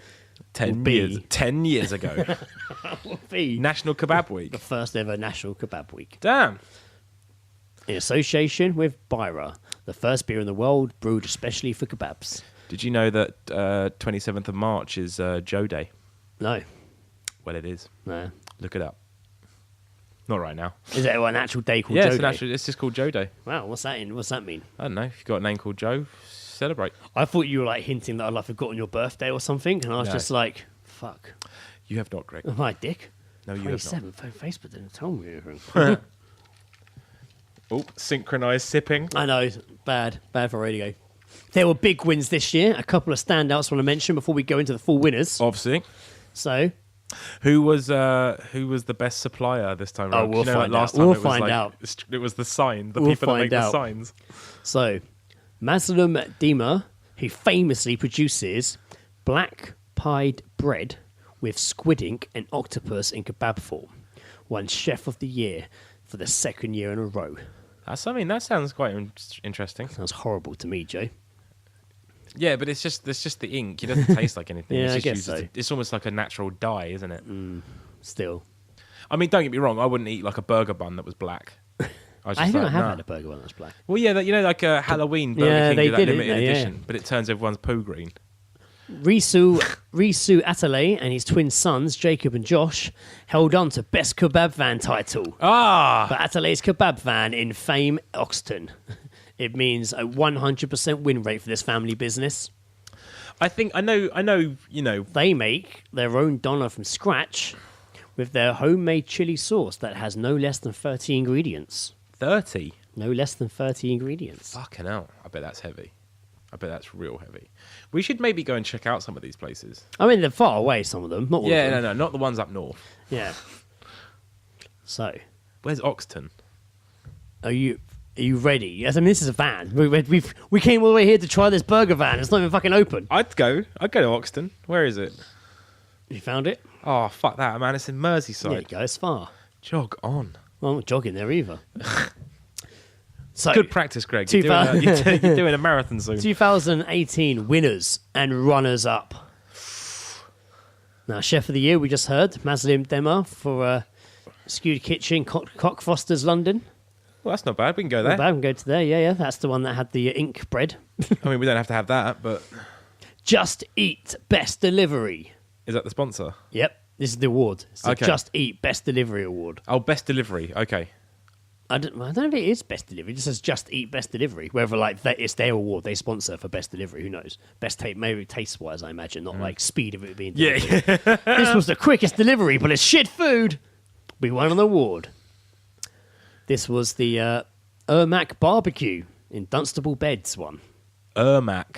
10 years ago. Will be National Kebab Week. the first ever National Kebab Week. Damn. In association with Byra, the first beer in the world brewed especially for kebabs. Did you know that 27th of March is Joe Day? No. Well, it is. No. Look it up. Not right now. Is there an actual day called Yeah, Joe Day? it's just called Joe Day. Wow, what's that mean? I don't know. If you've got a name called Joe, celebrate. I thought you were like hinting that I'd like forgotten your birthday or something, and I was just like, fuck. You have not, Greg. Am I a dick? No, you have not. 27, Facebook didn't tell me anything. Oh, synchronized sipping. I know, bad for radio. There were big wins this year. A couple of standouts I want to mention before we go into the full winners. Obviously. So, who was the best supplier this time around? we'll find out. Last time We'll find out. It was the sign, the We'll people that find make out. the signs. So, Mazlum Dima, who famously produces black pied bread with squid ink and octopus in kebab form, won Chef of the Year for the second year in a row. That sounds quite interesting. Sounds horrible to me, Joe. Yeah, but it's just the ink. It doesn't taste like anything. Yeah, it's I just guess so. It's almost like a natural dye, isn't it? Still. I mean, don't get me wrong. I wouldn't eat like a burger bun that was black. I I have had a burger one that's black. Well, yeah, like a Halloween Burger Yeah, King they did that did, limited didn't they? edition, Yeah. but it turns everyone's poo green. Risu Atale and his twin sons, Jacob and Josh, held on to Best Kebab Van title. Ah! For Atale's Kebab Van in Fame, Oxton. It means a 100% win rate for this family business. I know, They make their own doner from scratch with their homemade chili sauce that has no less than 30 ingredients. 30. No less than 30 ingredients. Fucking hell. I bet that's heavy. I bet that's real heavy. We should maybe go and check out some of these places. I mean, they're far away, some of them. Not all of them. No, not the ones up north. Yeah. So, Where's Oxton? are you ready? Yes, I mean, this is a van. We came all the way here to try this burger van. It's not even fucking open. I'd go to Oxton. Where is it? You found it? Oh, fuck that, man. It's in Merseyside. There you go. It's far. Jog on. Well, I'm not jogging there either. So, Good practice, Greg. You're doing a marathon soon. 2018 winners and runners-up. Now, Chef of the Year, we just heard, Mazlim Dema for Skewed Kitchen, Cockfosters London. Well, that's not bad. We can go Not there. bad, we can go to there. Yeah. That's the one that had the ink bread. I mean, we don't have to have that, but Just Eat Best Delivery. is that the sponsor? Yep. This is the award. It's the Okay. Just Eat Best Delivery Award. Oh, best delivery. Okay. I don't know if it is Best Delivery. It just says Just Eat Best Delivery. Whether it's their award they sponsor for Best Delivery, who knows? Best taste, maybe taste-wise, I imagine, not like speed of it being delivered. Yeah. This was the quickest delivery, but it's shit food. We won an award. This was the Ermac Barbecue in Dunstable Beds one. Ermac.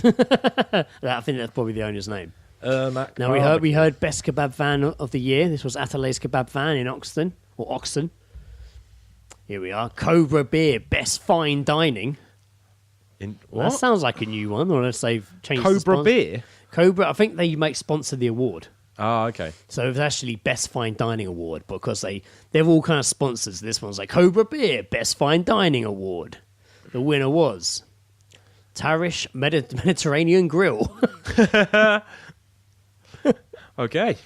I think that's probably the owner's name. Ermac. Now we heard Best Kebab Van of the Year. This was Atalay's Kebab Van in Oxton. Here we are. Cobra Beer Best Fine Dining. In, That what? sounds like a new one, unless they've changed the Cobra sponsor. Beer? Cobra, I think they might sponsor the award. Oh, okay. So it's actually Best Fine Dining Award because they're all kind of sponsors. This one's like Cobra Beer Best Fine Dining Award. The winner was Tarish Mediterranean Grill. Okay.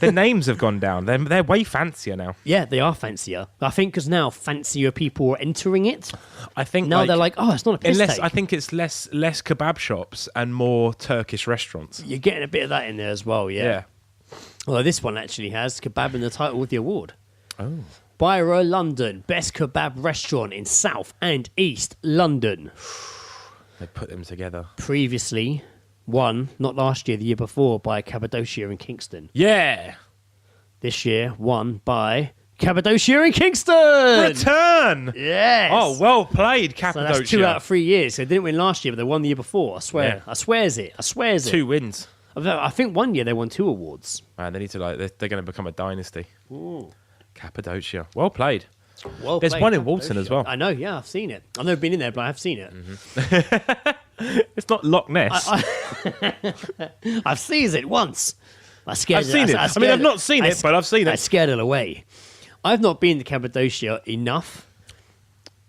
Their names have gone down. They're way fancier now. Yeah, they are fancier. I think because now fancier people are entering it. I think Now they're like, oh, it's not a piss unless take. I think it's less kebab shops and more Turkish restaurants. You're getting a bit of that in there as well, yeah. Although this one actually has kebab in the title with the award. Oh. Byra London, best kebab restaurant in South and East London. They put them together. Previously won, not last year, the year before, by Cappadocia in Kingston. Yeah. This year won by Cappadocia in Kingston. Return. Yes. Oh, well played, So Cappadocia. that's 2 out of 3 years. They didn't win last year, but they won the year before. I swear. Yeah. I swears it. 2 wins. I think 1 year they won 2 awards. Man, they need to they're going to become a dynasty. Ooh. Cappadocia. Well played. Well There's played, one in Walton Cappadocia. as well. I know, yeah, I've seen it. I've never been in there, but I have seen it. It's not Loch Ness. I've seen it once. I've seen it. I mean, I've not seen it, but I've seen it. I scared it away. I've not been to Cappadocia enough.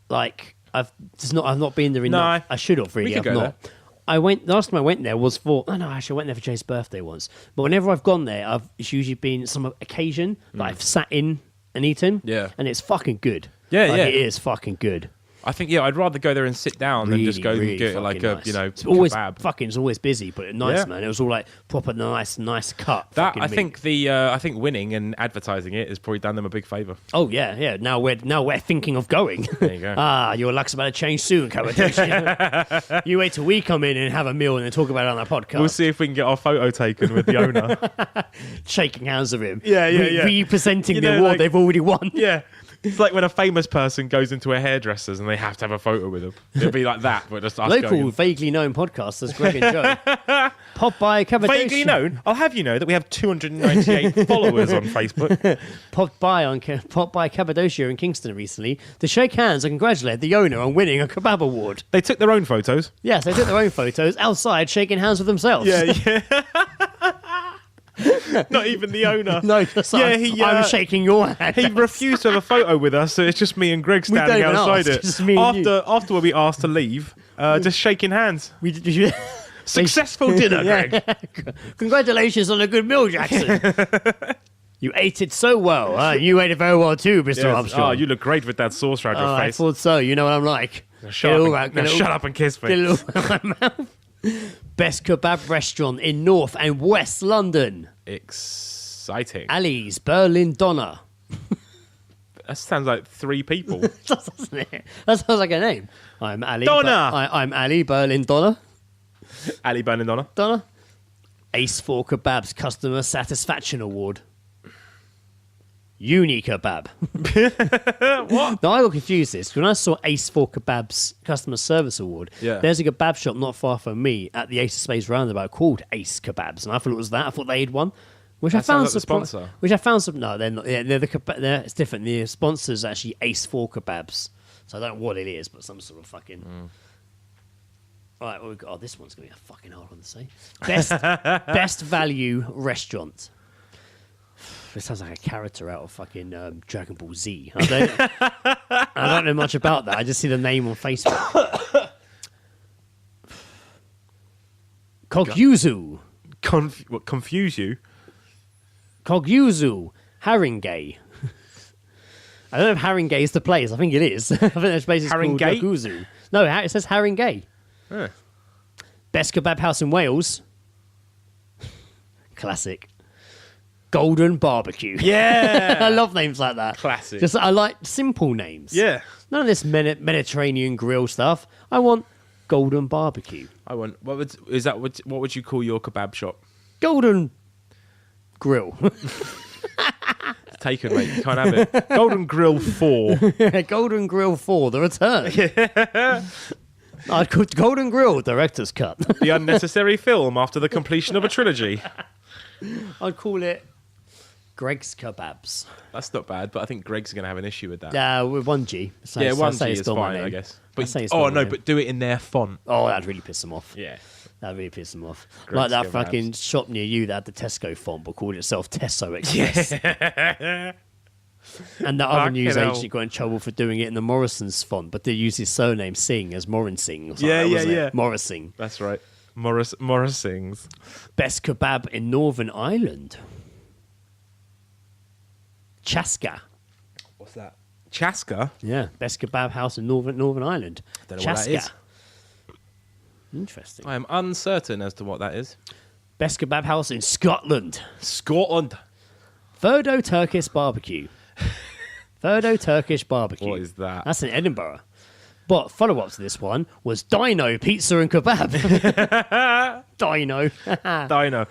Like, I've not been there enough. No. I should have really. We could I've go not. Last time I went there was for. Oh no, actually, I went there for Jay's birthday once. But whenever I've gone there, it's usually been some occasion that I've sat in and eaten. Yeah. and it's fucking good. Yeah, Like, yeah. it is fucking good. I think, I'd rather go there and sit down than just go and get like a, fucking nice. It's always kebab. It's always busy, but nice, Yeah. man. It was all like proper nice cut. That fucking I meat. think I think winning and advertising it has probably done them a big favour. Oh yeah. Now we're thinking of going. There you go. Your luck's about to change soon, Cappadocia. You wait till we come in and have a meal and then talk about it on our podcast. We'll see if we can get our photo taken with the owner. Shaking hands with him. Yeah, yeah. Representing You the know, award like- they've already won. Yeah. It's like when a famous person goes into a hairdresser's and they have to have a photo with them. It'd be like that, but just us Local, going. vaguely known podcasters, Greg and Joe. Pop by Cappadocia. Vaguely known. I'll have you know that we have 298 followers on Facebook. Popped by Cappadocia in Kingston recently to shake hands and congratulate the owner on winning a kebab award. They took their own photos. Yes, they took their own photos outside shaking hands with themselves. Yeah. Not even the owner. No, just I'm shaking your hand. He refused to have a photo with us, so it's just me and Greg standing don't even outside ask, it. just me and you. After we asked to leave, just shaking hands. We Successful dinner, Greg. Congratulations on a good meal, Jackson. You ate it so well. You ate it very well too, Mr. Yes. Armstrong. Oh, you look great with that sauce around your I face. thought so. You know what I'm like. Shut up and kiss Get me. it all out of my mouth. Best kebab restaurant in North and West London. Exciting. Ali's Berlin Donna. That sounds like 3 people. Doesn't it? That sounds like a name. I'm Ali. Donna. I'm Ali Berlin Donna. Ali Bernardona. Donna. Ace for Kebab's Customer Satisfaction Award. Uni Kebab. What? No, I got confused this. When I saw Ace for Kebab's Customer Service Award, Yeah. there's a kebab shop not far from me at the Ace of Spades roundabout called Ace Kebabs, and I thought it was that. I thought they had one. Which I That found sounds like the surpri- sponsor. Which I found some. No, they're not. Yeah, it's different. The sponsor's actually Ace for Kebabs, so I don't know what it is, but some sort of fucking. Right, well, this one's gonna be a fucking hard one to say. Best value restaurant. This sounds like a character out of fucking Dragon Ball Z. I don't know much about that. I just see the name on Facebook. Kogyuzu. What, confuse you? Kogyuzu. Haringey. I don't know if Haringey is the place. I think it is. I think that's basically called Haringey? Yakuzu. No, it says Haringey. Huh. Best kebab house in Wales. Classic. Golden Barbecue. Yeah. I love names like that. Classic. Just I like simple names. Yeah. None of this Mediterranean grill stuff. I want Golden Barbecue. I want. What would you call your kebab shop? Golden Grill. Taken, mate. You can't have it. Golden Grill 4. Golden Grill 4, The Return. I'd call it Golden Grill, Director's Cut. The unnecessary film after the completion of a trilogy. I'd call it Greg's Kebabs. That's not bad, but I think Greg's going to have an issue with that. With 1G. So, Yeah, so 1G is fine, I guess. But but do it in their font. Oh, that'd really piss them off. Yeah. That'd really piss them off. Greg's like that Kebabs. fucking shop near you that had the Tesco font but called itself Tesso Express. And that other Fucking news hell. agency got in trouble for doing it in the Morrison's font, but they used his surname Singh as Morrising. Or something, Yeah, wasn't yeah. it? Morrising. That's right. Morrisings. Best kebab in Northern Ireland. Chaska. What's that? Chaska? Yeah, best kebab house in Northern Ireland. Don't know what that is. Interesting. I am uncertain as to what that is. Best kebab house in Scotland. Scotland. Ferdo Turkish Barbecue. Ferdo Turkish Barbecue. What is that? That's in Edinburgh. But follow-up to this one was Dino Pizza and Kebab. Dino. Dino.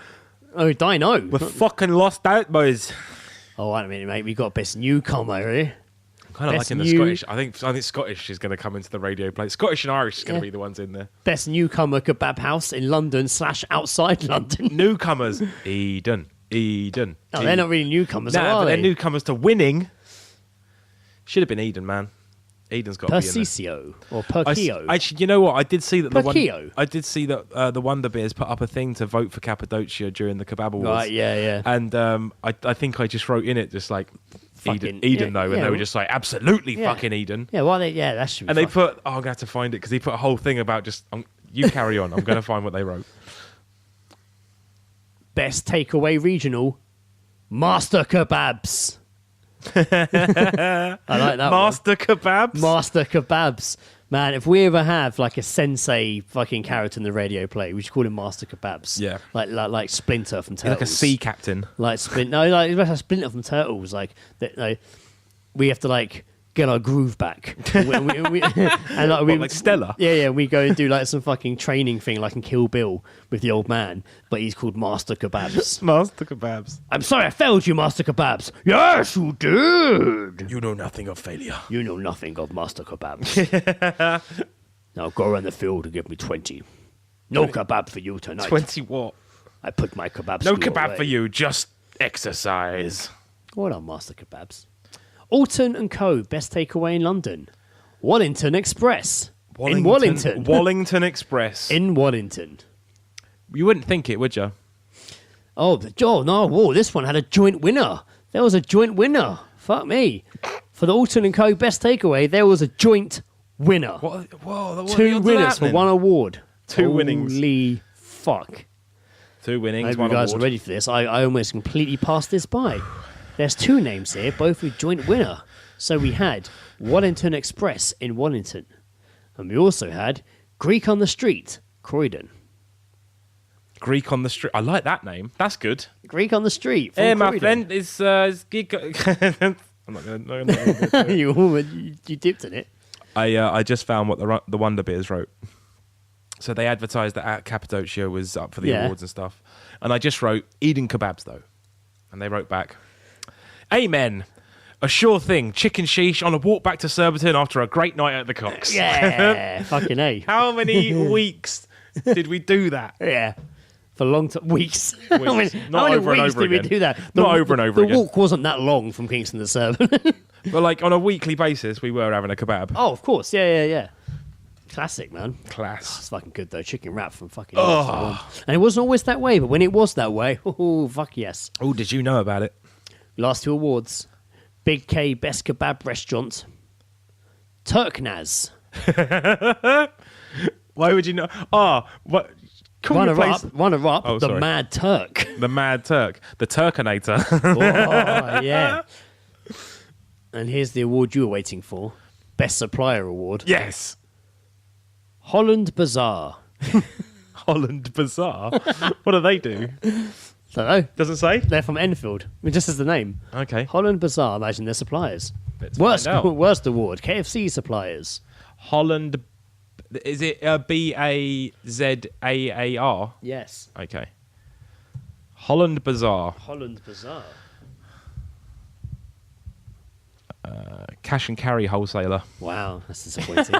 Oh, Dino. We're fucking lost out, boys. Oh, wait a minute, mate. We got best newcomer here. I'm kind of Best liking the new- Scottish. I think Scottish is going to come into the radio play. Scottish and Irish is going to be the ones in there. Best newcomer kebab house in London / outside London. Newcomers. Eden. No, they're not really newcomers, Nah, are but they? they're newcomers to winning. Should have been Eden, man. Eden's got to be in there. Persicio or Perkio. Actually, you know what? I did see that Perkio. the Wonder Bears put up a thing to vote for Cappadocia during the Kebab Awards. Right, yeah. And I think I just wrote in it just like Fucking- Eden yeah, though, and yeah. they were just like absolutely Yeah. fucking Eden. Yeah, well, that should be And they fun. put I'm gonna have to find it because he put a whole thing about just you carry on. I'm gonna find what they wrote. Best takeaway regional, Master Kebabs. I like that Master Kebabs. one. Master Kebabs. Man, if we ever have like a sensei fucking character in the radio play, we should call him Master Kebabs. Yeah. Like Splinter from Turtles. Like a sea captain. Like like Splinter from Turtles. Like that. Like, we have to like get our groove back. And Like Stella? Yeah. We go and do like some fucking training thing, like in Kill Bill with the old man, but he's called Master Kebabs. Master Kebabs. I'm sorry, I failed you, Master Kebabs. Yes, you did. You know nothing of failure. You know nothing of Master Kebabs. Now go around the field and give me 20. No kebab for you tonight. 20 what? I put my kebab. No skill kebab away. for you, just exercise. What are Master Kebabs? Alton and Co. Best takeaway in London. Wallington Express. In Wallington. Wallington Express. In Wallington. You wouldn't think it, would you? Oh, no. Whoa, this one had a joint winner. There was a joint winner. Fuck me. For the Alton and Co. Best takeaway, there was a joint winner. Whoa, what are the Two odds of winners that, for then? one award. Two winnings. Holy fuck. 2 winnings, I hope you one guys award. are ready for this. I almost completely passed this by. There's 2 names here, both with joint winner. So we had Wallington Express in Wallington. And we also had Greek on the Street, Croydon. Greek on the street. I like that name. That's good. Greek on the Street from Hey, my Croydon. friend, it's Greek. I'm not going to. you dipped in it. I just found what the Wonder Bears wrote. So they advertised that Cappadocia was up for the Yeah. awards and stuff. And I just wrote Eden Kebabs, though. And they wrote back, Amen. A sure thing. Chicken sheesh on a walk back to Surbiton after a great night at the Cox. Yeah, fucking A. How many weeks did we do that? Yeah. For long time. Weeks. Weeks. How many Not over and weeks over did we again. do that? Not over and over the again. walk wasn't that long from Kingston to Surbiton. But like on a weekly basis, we were having a kebab. Oh, of course. Yeah. Classic, man. Class. It's fucking good, though. Chicken wrap from fucking... And it wasn't always that way, but when it was that way, oh, fuck yes. Oh, did you know about it? Last 2 awards. Big K Best Kebab Restaurant. Turknaz. Why would you know? What? Call your place- Runner-up, Oh, the sorry. Mad Turk. The Mad Turk. The Turkinator. Oh, yeah. And here's the award you were waiting for. Best Supplier Award. Yes. Holland Bazaar. Holland Bazaar? What do they do? Don't know. Doesn't say? They're from Enfield. I mean, just as the name. Okay. Holland Bazaar, imagine they're suppliers. Let's Worst find out. worst award, KFC suppliers. Holland, is it Bazaar? Yes. Okay. Holland Bazaar. Holland Bazaar. Cash and carry wholesaler. Wow, that's disappointing.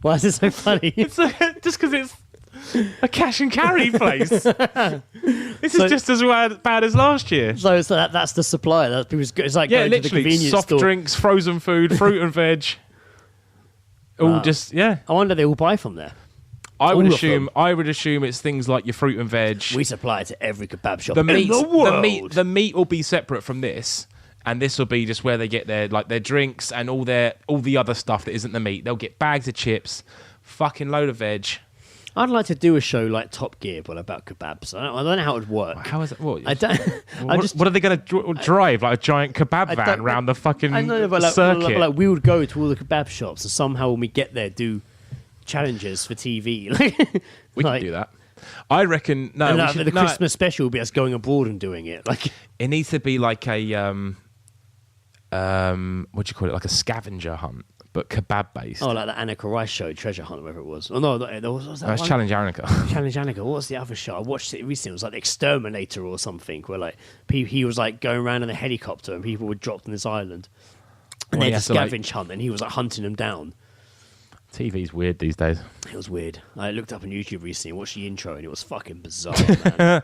Why is it so funny? It's just because it's a cash and carry place. This is just as bad as last year. So that's the supplier. It's like going to the literally convenience soft store. drinks, frozen food, fruit and veg. All just I wonder they all buy from there. I would All of assume. them. I would assume it's things like your fruit and veg. We supply it to every kebab shop The in meat, the world. the meat will be separate from this, and this will be just where they get their drinks and all the other stuff that isn't the meat. They'll get bags of chips, fucking load of veg. I'd like to do a show like Top Gear, but about kebabs. I don't know how it would work. How is it? What? I don't. What are they going to drive? Like a giant kebab van around the fucking I know, but circuit? like we would go to all the kebab shops, and somehow when we get there, do challenges for TV. We can do that. I reckon. No, we should, the Christmas special would be us going abroad and doing it. Like it needs to be like a what do you call it? Like a scavenger hunt, but kebab based. like the Annika Rice show, Treasure Hunt, whatever it was. Oh no, there was that That's one? Challenge Annika. Challenge Annika. What was the other show? I watched it recently. It was like the Exterminator or something, where like he was like going around in a helicopter and people were dropped on this island, and they had to scavenge hunt, and he was like hunting them down. TV's weird these days. It was weird. I looked up on YouTube recently and watched the intro, and it was fucking bizarre, man.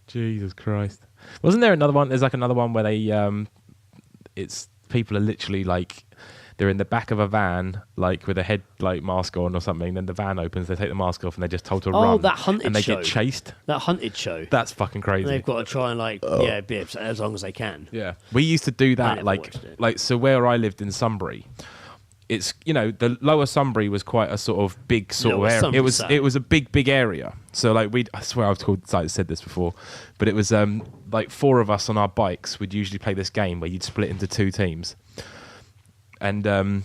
Jesus Christ. Wasn't there another one? There's like another one where they it's people are literally like they're in the back of a van like with a head like mask on or something, then the van opens, they take the mask off and they're just told to run. Oh, that hunted and they show. get chased. That hunted show. That's fucking crazy. They've got to try and be as long as they can. Yeah. We used to do that never like watched it. so where I lived in Sunbury. It's the lower Sunbury was quite a sort of big sort Lower of area. Somerset. It was a big area. So like I swear I've said this before, but it was like four of us on our bikes would usually play this game where you'd split into two teams, and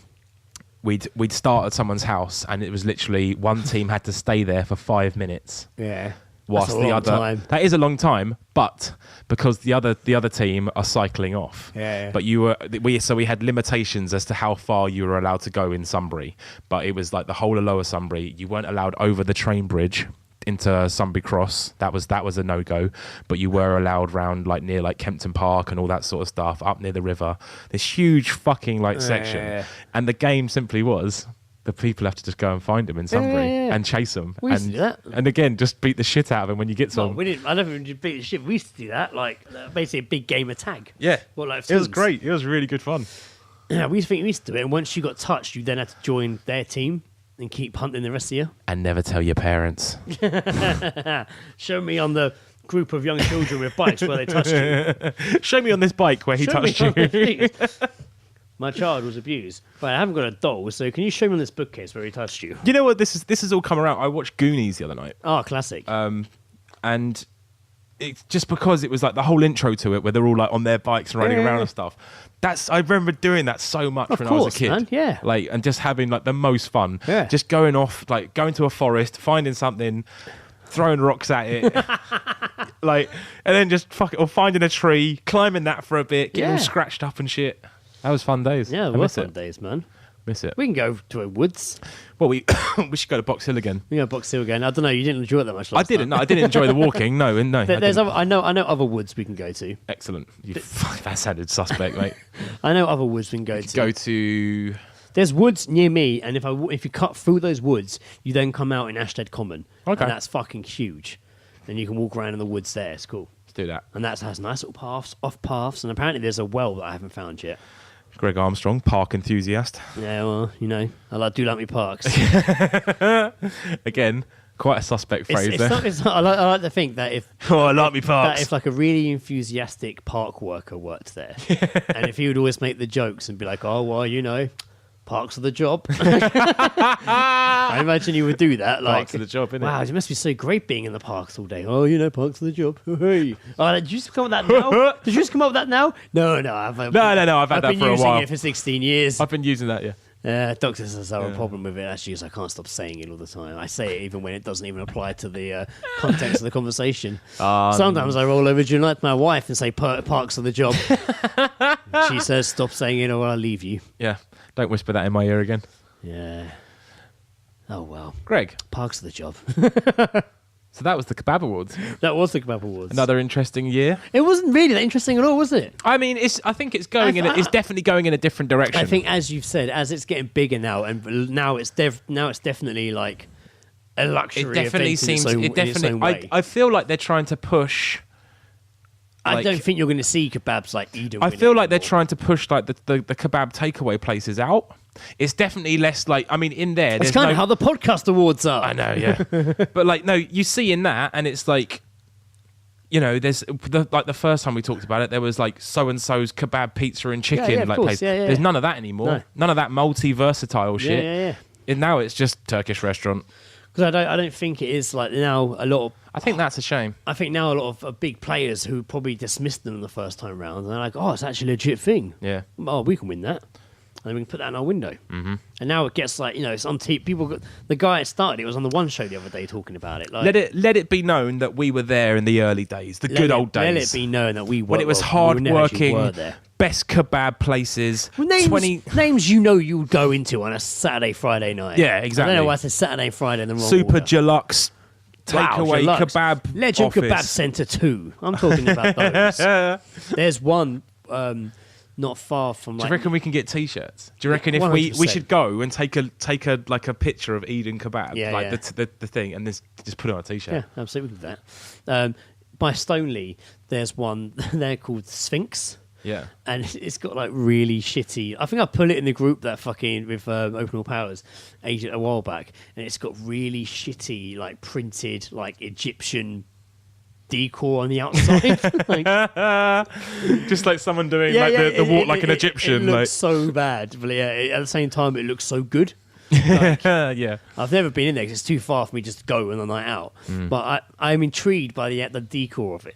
we'd start at someone's house and it was literally one team had to stay there for 5 minutes. Yeah. Whilst That's a the long other time. that is a long time, but because the other team are cycling off. Yeah. But we had limitations as to how far you were allowed to go in Sunbury. But it was like the whole of Lower Sunbury. You weren't allowed over the train bridge into Sunbury Cross. That was a no go. But you were allowed round like near like Kempton Park and all that sort of stuff up near the river. This huge fucking like section, Yeah. and the game simply was. The people have to just go and find them in Sunbury and chase them. We used to do that. And again, just beat the shit out of them when you get to No, them. we didn't. I don't think we beat the shit. We used to do that, like basically a big game of tag. Yeah. Well, like It was teams. great. It was really good fun. Yeah, we used to do it. And once you got touched, you then had to join their team and keep hunting the rest of you. And never tell your parents. Show me on the group of young children with bikes where they touched you. Show me on this bike where he Show me touched you. please. My child was abused. But I haven't got a doll, so can you show me on this bookcase where he touched you? You know what? This has all come around. I watched Goonies the other night. Oh, classic. And it's just because it was like the whole intro to it where they're all like on their bikes and riding around and stuff. I remember doing that so much when I was a kid. Man, yeah. Like, and just having like the most fun. Yeah. Just going off, like going to a forest, finding something, throwing rocks at it. Like, and then just or finding a tree, climbing that for a bit, getting all scratched up and shit. That was fun days. Yeah, I they were miss fun it. days, man. Miss it. We can go to a woods. Well, we should go to Box Hill again. We can go to Box Hill again. I don't know. You didn't enjoy it that much last I didn't. time. No, I didn't enjoy the walking. No. I There's didn't. I know other woods we can go to. Excellent. Fuck, that sounded suspect, mate. I know other woods we can go to. Go to. There's woods near me, and if you cut through those woods, you then come out in Ashted Common. Okay. And that's fucking huge. And you can walk around in the woods there. It's cool. Let's do that. And that has nice little paths, off paths, and apparently there's a well that I haven't found yet. Greg Armstrong, park enthusiast. Yeah, well, I do like me parks. Again, quite a suspect phrase there. I like to think that if Oh, I like me that parks. if like a really enthusiastic park worker worked there, and if he would always make the jokes and be like, "Oh, well, Parks of the job. I imagine you would do that. Like, Parks of the job, innit? Wow, it must be so great being in the parks all day. Oh, you know, parks of the job. Hey. Oh, did you just come up with that now? Did you just come up with that now? No. I've had that for a while. I've been using it for 16 years. I've been using that, yeah. Doctor says I have a problem with it actually because I can't stop saying it all the time. I say it even when it doesn't even apply to the context of the conversation. Sometimes I roll over to like my wife and say parks of the job. She says stop saying it or I'll leave you. Yeah, don't whisper that in my ear again. Yeah. Oh well. Greg. Parks of the job. So that was the Kebab Awards. That was the Kebab Awards. Another interesting year. It wasn't really that interesting at all, was it? I mean, I think it's going it's definitely going in a different direction. I think, as you've said, as it's getting bigger now, and now it's definitely like a luxury. It definitely seems. I feel like they're trying to push. I don't think you're going to see kebabs like Eden. I feel like they're trying to push like the kebab takeaway places out. It's definitely less like, I mean, in there. It's kind of how the podcast awards are. I know, yeah. But like, no, you see in that, and it's like, you know, there's the first time we talked about it, there was like so and so's kebab pizza and chicken place. There's none of that anymore. No. None of that multi-versatile shit. Yeah. And now it's just Turkish restaurant. Because I don't think it is like now a lot of. I think that's a shame. I think now a lot of big players who probably dismissed them the first time round, and they're like, oh, it's actually a legit thing. Yeah. Oh, we can win that. And we can put that in our window. Mm-hmm. And now it gets like, you know, it's on TV. The guy that started it was on the One Show the other day talking about it. Like, let it be known that we were there in the early days, the good old days. Let it be known that we were. When it was hard-working, best kebab places. Well, names you know you'd go into on a Saturday, Friday night. Yeah, exactly. I don't know why I said Saturday, Friday in the wrong Super order. Deluxe takeaway kebab Legend office. Kebab Centre 2. I'm talking about those. There's one not far from. Do you reckon we can get T-shirts? Do you reckon if 100%. we should go and take a like a picture of Eden Kebab, the thing, and just put it on a T-shirt? Yeah, absolutely we can do that. By Stoneleigh, there's one there called Sphinx. Yeah, and it's got like really shitty. I think I put it in the group that fucking with Open All Powers agent a while back, and it's got really shitty like printed like Egyptian decor on the outside. Just like someone doing the walk like an Egyptian. It looks like so bad, but at the same time, it looks so good. Yeah, I've never been in there because it's too far for me just to go on a night out. But I'm intrigued by the decor of it.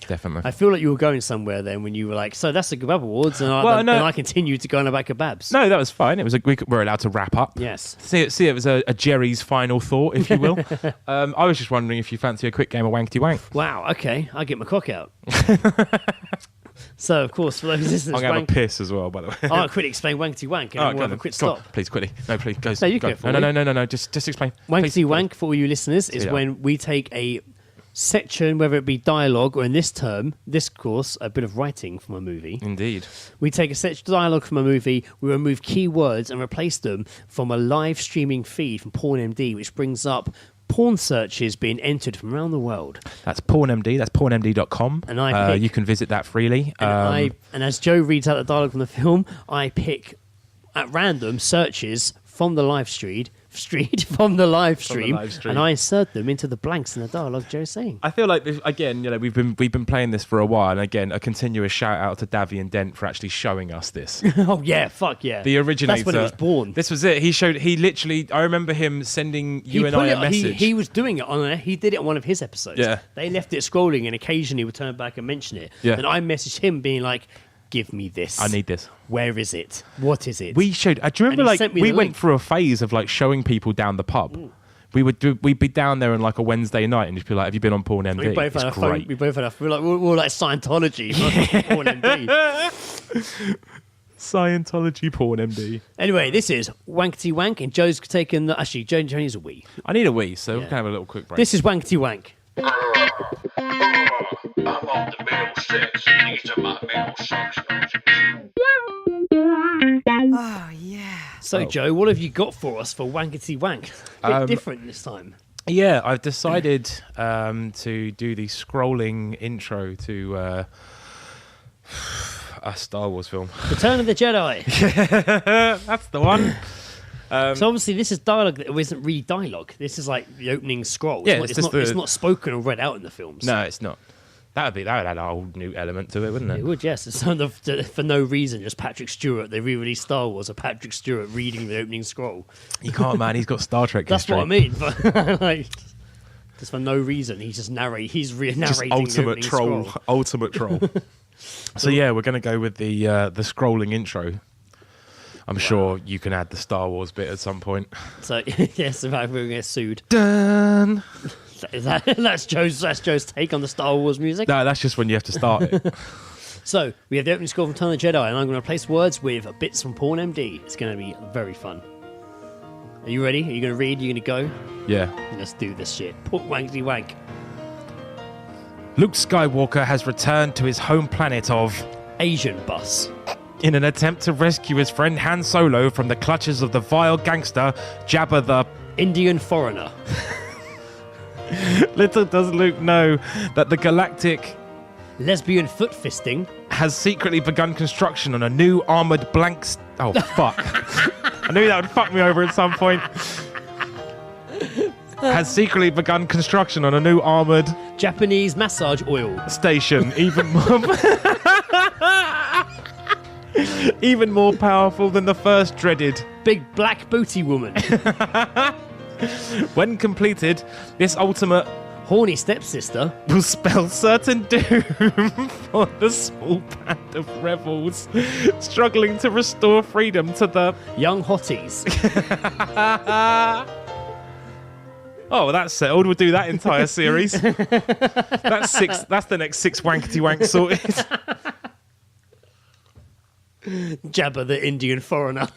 Definitely. I feel like you were going somewhere then when you were like, so that's the Kebab Awards, and I continued to go on about kebabs. No, that was fine. It was we're allowed to wrap up. Yes. See, it was a Jerry's final thought, if you will. I was just wondering if you fancy a quick game of Wankerty Wank. Wow. Okay, I'll get my cock out. So, of course, for those listeners, I'm going to have a piss as well, by the way. I'll quickly explain Wankerty Wank, and we'll have a quick stop. Please, quickly. No, please, go. No, you go. No. Just explain. Wankerty Wank, for all you listeners, is when we take a section, whether it be dialogue or in this course, a bit of writing from a movie. Indeed. We take a section of dialogue from a movie, we remove keywords and replace them from a live streaming feed from PornMD, which brings up porn searches being entered from around the world. That's PornMD. That's pornmd.com. And you can visit that freely. And as Joe reads out the dialogue from the film, I pick at random searches from the live stream, and I insert them into the blanks in the dialogue Joe's saying. I feel like this, again, you know, we've been playing this for a while, and again, a continuous shout out to Davy and Dent for actually showing us this. Oh yeah, fuck yeah! The originator. That's when it was born. This was it. He literally. I remember him sending you and I a message. He was doing it on. He did it on one of his episodes. Yeah. They left it scrolling, and occasionally would turn back and mention it. Yeah. And I messaged him, being like, give me this. I need this. Where is it? What is it? We showed. Do you remember, like, we went through a phase of like showing people down the pub. We'd be down there on like a Wednesday night and just be like, "Have you been on PornMD?" We both had great. we both had we're like Scientology. PornMD. Scientology PornMD. Anyway, this is Wankerty Wank, and Joe's taken. Actually, Joe needs a wee. I need a wee, so we can have a little quick break. This is Wankerty Wank. I'm on the middle six. These are my middle six. Oh, yeah. So, Joe, what have you got for us for Wankerty Wank? A bit different this time. Yeah, I've decided to do the scrolling intro to a Star Wars film. Return of the Jedi. That's the one. So obviously this is dialogue that isn't really dialogue. This is like the opening scroll. Yeah, it's not spoken or read out in the films. No, it's not. That would add a whole new element to it, wouldn't it? It would, yes. It's for no reason, just Patrick Stewart. They re-released Star Wars of Patrick Stewart reading the opening scroll. You can't, man. He's got Star Trek That's history. what I mean. But, like, just for no reason, he's just narrating Just the ultimate opening troll. scroll. Ultimate troll. So yeah, we're going to go with the scrolling intro. I'm sure you can add the Star Wars bit at some point. So yes, if we're going to get sued. Dun! That's Joe's take on the Star Wars music. No, that's just when you have to start it. So we have the opening score from Return of the Jedi, and I'm going to replace words with bits from Porn MD. It's going to be very fun. Are you ready? Are you going to read? Are you going to go? Yeah. Let's do this shit. Wankerty Wank. Luke Skywalker has returned to his home planet of Asian bus. in an attempt to rescue his friend Han Solo from the clutches of the vile gangster Jabba the Indian foreigner. Little does Luke know that the galactic Lesbian foot fisting. has secretly begun construction on a new armoured blank... Oh, fuck. I knew that would fuck me over at some point. Has secretly begun construction on a new armoured Japanese massage oil. station, even more powerful than the first dreaded. Big black booty woman. When completed, this ultimate Horny stepsister. will spell certain doom for the small band of rebels struggling to restore freedom to the... Young hotties. Oh, well, that's settled. We'll do that entire series. That's six. That's the next 6 Wankerty Wank sorted. Jabba the Indian foreigner.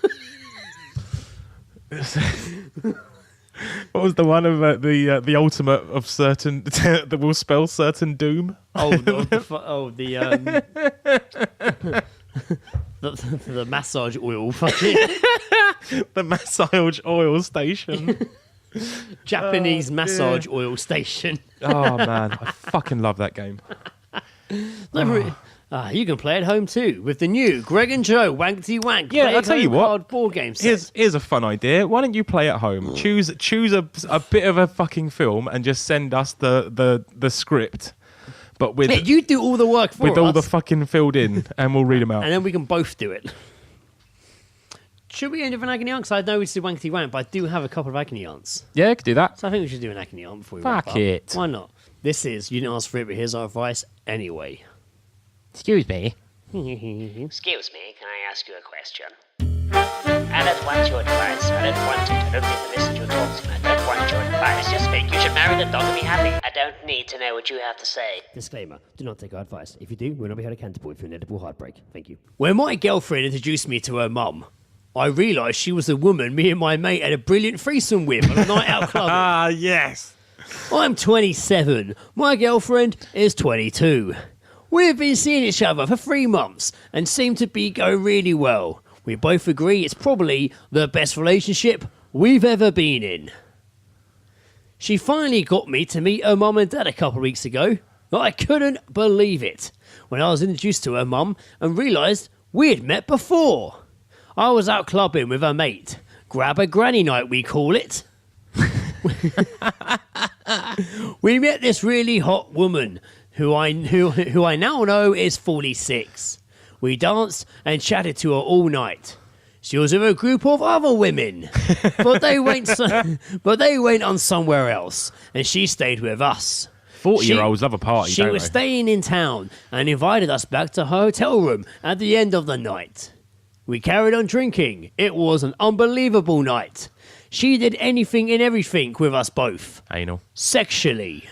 What was the one of the ultimate of certain that will spell certain doom? The massage oil. Fucking The massage oil station. Japanese massage oil station. Oh man, I fucking love that game. You can play at home too with the new Greg and Joe Wankerty Wank. Yeah, Play I'll at tell you Home what. card board game set. Here's a fun idea. Why don't you play at home? Choose a bit of a fucking film and just send us the script, but with Yeah, you do all the work for with us, all the fucking filled in, and we'll read them out. and then we can both do it. Should we end with an agony aunt? Because I know we did Wankerty Wank, but I do have a couple of agony aunts. Yeah, I could do that. So I think we should do an agony aunt before we wrap Fuck up. it. Why not? This is, you didn't ask for it, but here's our advice anyway. Excuse me. Excuse me, can I ask you a question? I don't want your advice. I don't want it. I don't need to listen to you talk to me. I don't want your advice. Just think you should marry the dog and be happy. I don't need to know what you have to say. Disclaimer, do not take our advice. If you do, we'll not be held accountable for inevitable heartbreak. Thank you. When my girlfriend introduced me to her mum, I realised she was the woman me and my mate had a brilliant threesome with on a night out clubbing. Ah, yes. I'm 27. My girlfriend is 22. We've been seeing each other for 3 months and seem to be going really well. We both agree it's probably the best relationship we've ever been in. She finally got me to meet her mum and dad a couple of weeks ago. I couldn't believe it when I was introduced to her mum and realised we'd met before. I was out clubbing with her mate. Grab a granny night, we call it. We met this really hot woman who I now know is 46. We danced and chatted to her all night. She was with a group of other women, but they went on somewhere else, and she stayed with us. 40-year-olds love a party, She don't was they? staying in town and invited us back to her hotel room at the end of the night. We carried on drinking. It was an unbelievable night. She did anything and everything with us both. Anal. Sexually.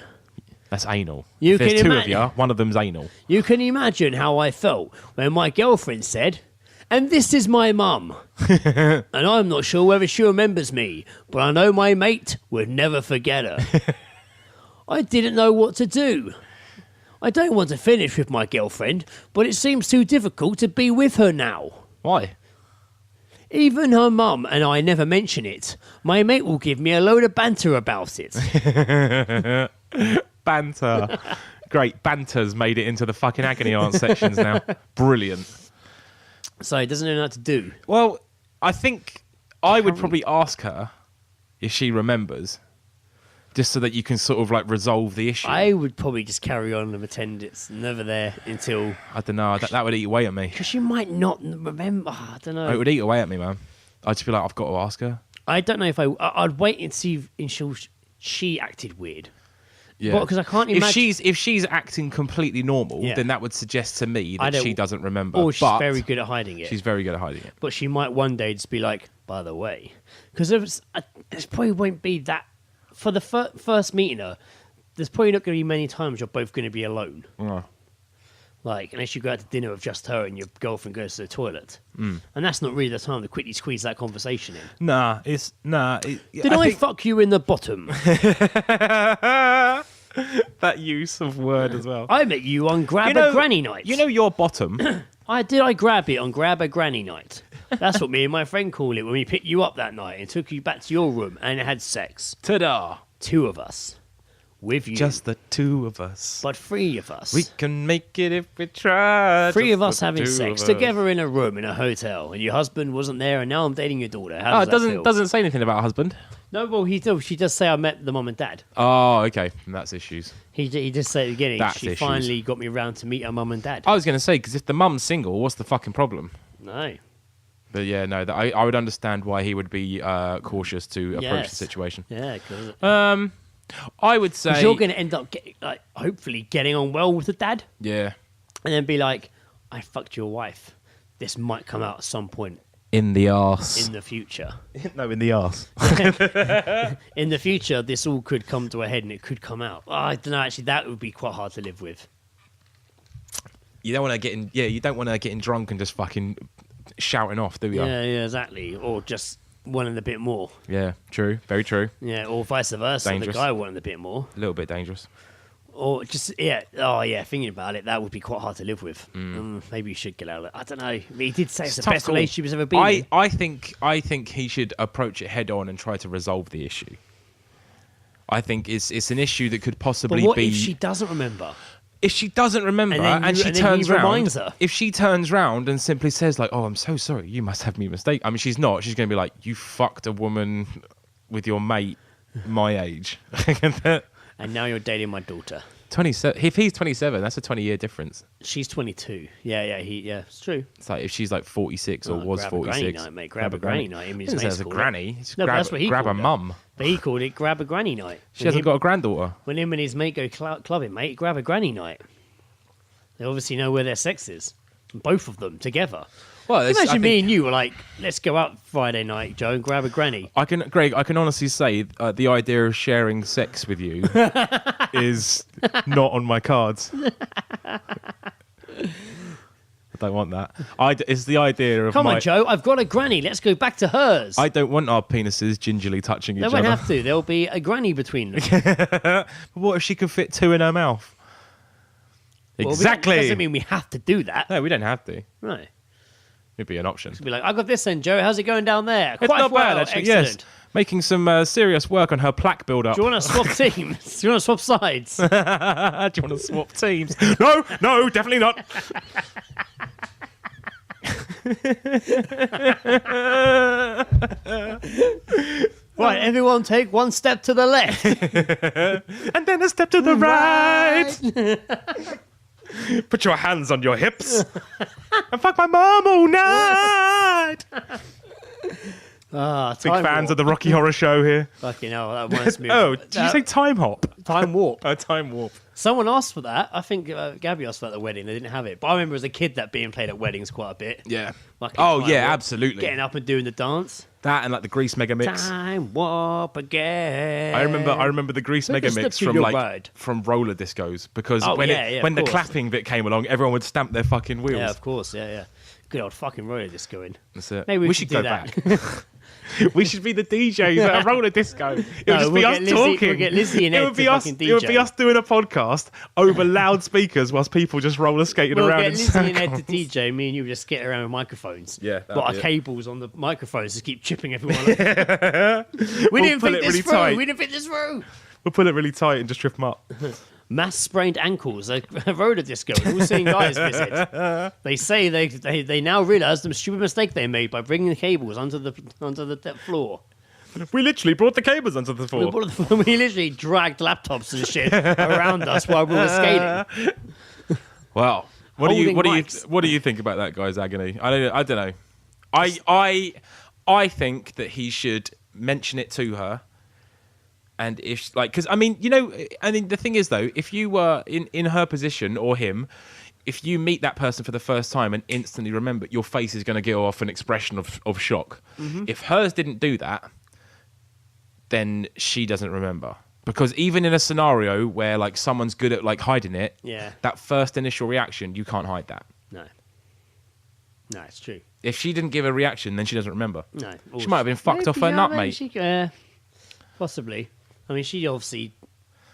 That's anal. You If there's can two ima- of you, one of them's anal. You can imagine how I felt when my girlfriend said, "And this is my mum." And I'm not sure whether she remembers me, but I know my mate would never forget her. I didn't know what to do. I don't want to finish with my girlfriend, but it seems too difficult to be with her now. Why? Even her mum and I never mention it. My mate will give me a load of banter about it. Banter. Great. Banter's made it into the fucking agony aunt sections now. Brilliant. So he doesn't know what to do. Well, I think I would probably ask her if she remembers. just so that you can sort of like resolve the issue. I would probably just carry on and pretend it's never there until... I don't know. That would eat away at me. Because you might not remember. I don't know. It would eat away at me, man. I'd just be like, I've got to ask her. I don't know if I'd wait and see if she acted weird. Yeah, because I can't imagine if she's acting completely normal, then that would suggest to me that she doesn't remember. Or she's very good at hiding it. She's very good at hiding it. But she might one day just be like, by the way, because it probably won't be that for the first meeting her. There's probably not going to be many times you're both going to be alone. Like, unless you go out to dinner with just her and your girlfriend goes to the toilet. And that's not really the time to quickly squeeze that conversation in. Did I fuck you in the bottom? That use of word as well. I met you on Grab a Granny night. You know your bottom? I grab it on Grab a Granny night. That's what me and my friend call it when we picked you up that night and took you back to your room and had sex. Ta-da! 2 of us. With you. Just the 2 of us. But 3 of us. We can make it if we try. 3 of us having sex together in a room in a hotel, and your husband wasn't there, and now I'm dating your daughter. How does that feel? Doesn't say anything about husband. No, well, she does say I met the mum and dad. Oh, okay. That's issues. He just said at the beginning, That's she issues. finally got me around to meet her mum and dad. I was going to say, because if the mum's single, what's the fucking problem? No. But yeah, no, I would understand why he would be cautious to approach the situation. Yeah, because... I would say... you're going to end up, hopefully, getting on well with the dad. Yeah. And then be like, I fucked your wife. This might come out at some point. In the arse. In the future. No, in the arse. In the future, this all could come to a head and it could come out. Oh, I don't know, actually, that would be quite hard to live with. You don't want to get in... Yeah, you don't want to get in drunk and just fucking shouting off, do you? Yeah, exactly. Or just... wanting a bit more. Yeah, true. Very true. Yeah, or vice versa. Dangerous. The guy wanting a bit more. A little bit dangerous. Or just, thinking about it, that would be quite hard to live with. Maybe you should get out of it. I don't know. I mean, he did say it's the best relationship he's ever been in. I think he should approach it head on and try to resolve the issue. I think it's an issue that could possibly but what be... if she doesn't remember? If she doesn't remember and she turns reminds round, her. if she turns round and simply says like, "Oh, I'm so sorry, you must have me mistaken." I mean, she's not. She's going to be like, "You fucked a woman with your mate my age." And now you're dating my daughter. 27. If he's 27, that's a 20-year difference. She's 22. Yeah, it's true. It's like if she's like 46 or was grab 46. A granny night, mate. Grab a granny night. I mean, He says a granny. No, but that's what he grab a called it. mum. But he called it grab a granny night. She hasn't got a granddaughter. When him and his mate go clubbing, mate, grab a granny night. They obviously know where their sex is. Both of them together. Well, imagine me and you were like, let's go out Friday night, Joe, and grab a granny. Greg, I can honestly say the idea of sharing sex with you is not on my cards. I don't want that. It's the idea of Come on, Joe, I've got a granny. Let's go back to hers. I don't want our penises gingerly touching each other. They won't have to. There'll be a granny between them. But what if she could fit 2 in her mouth? Well, exactly. Doesn't mean we have to do that. No, we don't have to. Right. It'd be an option. Be like, I got this then, Joe. How's it going down there? It's Quite not well. bad, actually. Excellent. Yes. Making some serious work on her plaque build-up. Do you want to swap teams? Do you want to swap sides? Do you want to swap teams? No, definitely not. Right, everyone take 1 step to the left. And then a step to the right. Put your hands on your hips. And fuck my mum all night. Big fans of the Rocky Horror Show here. Fucking hell, that reminds me. Did you say time hop? Time warp? Time warp. Someone asked for that. I think Gabby asked for that at the wedding. They didn't have it. But I remember as a kid that being played at weddings quite a bit. Yeah. Like Time warp. Absolutely. Getting up and doing the dance. That and like the Grease Mega Mix. Time warp again. I remember the Grease Mega Mix from from roller discos because when the clapping bit came along, everyone would stamp their fucking wheels. Yeah, of course. Yeah. Good old fucking roller disco in. That's it. Maybe we should go do that. back. We should be the DJs at a roller disco. It would just be us talking. We'll get Lizzie and Ed to fucking DJ. It would be us doing a podcast over loudspeakers whilst people just roller skating around. We'll get Lizzie and Ed to DJ. Me and you just get around with microphones. Yeah. But our cables on the microphones just keep chipping everyone. We didn't think this through. We didn't think this through. We'll pull it really tight and just trip them up. Mass sprained ankles. A roller disco. All seeing guys visit. They say they now realise the stupid mistake they made by bringing the cables onto the floor. We literally brought the cables onto the floor. We literally dragged laptops and shit around us while we were skating. Wow. What do Holding you think about that guy's agony? I don't know. I think that he should mention it to her. And if, like, because I mean, the thing is though, if you were in her position or him, if you meet that person for the first time and instantly remember, your face is going to give off an expression of shock. Mm-hmm. If hers didn't do that, then she doesn't remember. Because even in a scenario where like someone's good at like hiding it, that first initial reaction, you can't hide that. No, it's true. If she didn't give a reaction, then she doesn't remember. No, she might have been fucked off her nut, mate. Possibly. I mean, she obviously.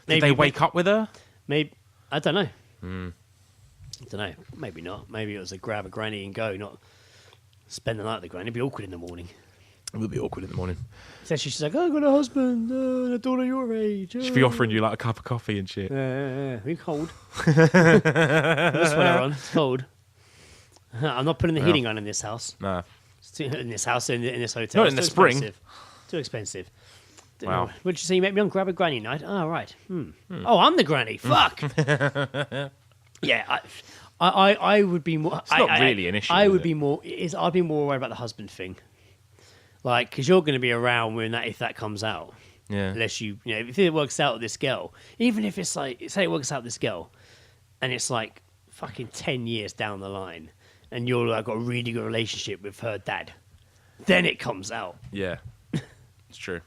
Did they wake up with her? Maybe, I don't know. I don't know. Maybe not. Maybe it was a grab a granny and go, not spend the night with the granny. It'd be awkward in the morning. It would be awkward in the morning. Especially she's like, oh, I've got a husband, a daughter your age. She'd be offering you like a cup of coffee and shit. Are you cold? This sweater on. It's cold. I'm not putting the heating on in this house. No. In this house, in this hotel. Not in the spring. Too expensive. Wow. What'd you say? You met me on Grab a Granny night? Oh, right. Oh, I'm the granny. Fuck. Yeah, I would be more. It's not really an issue. I'd be more worried about the husband thing, like because you're going to be around when if that comes out. Yeah. Unless if it works out with this girl, even if it's like say it works out with this girl, and it's like fucking 10 years down the line, and you're like got a really good relationship with her dad, then it comes out. Yeah, it's true.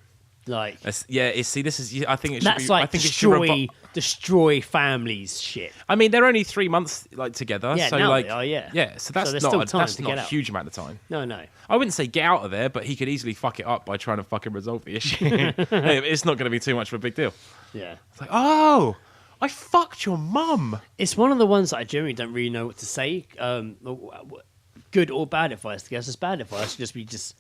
Like, see, this is. I think it should that's be. like I think destroy families shit. I mean, they're only 3 months like together. Yeah, so now like, they are, yeah. Yeah, so that's there's not still time that's to not get a out. huge amount of time. No. I wouldn't say get out of there, but he could easily fuck it up by trying to fucking resolve the issue. It's not going to be too much of a big deal. Yeah. It's like, oh, I fucked your mum. It's one of the ones that I generally don't really know what to say. Good or bad advice. I guess it's bad advice. Just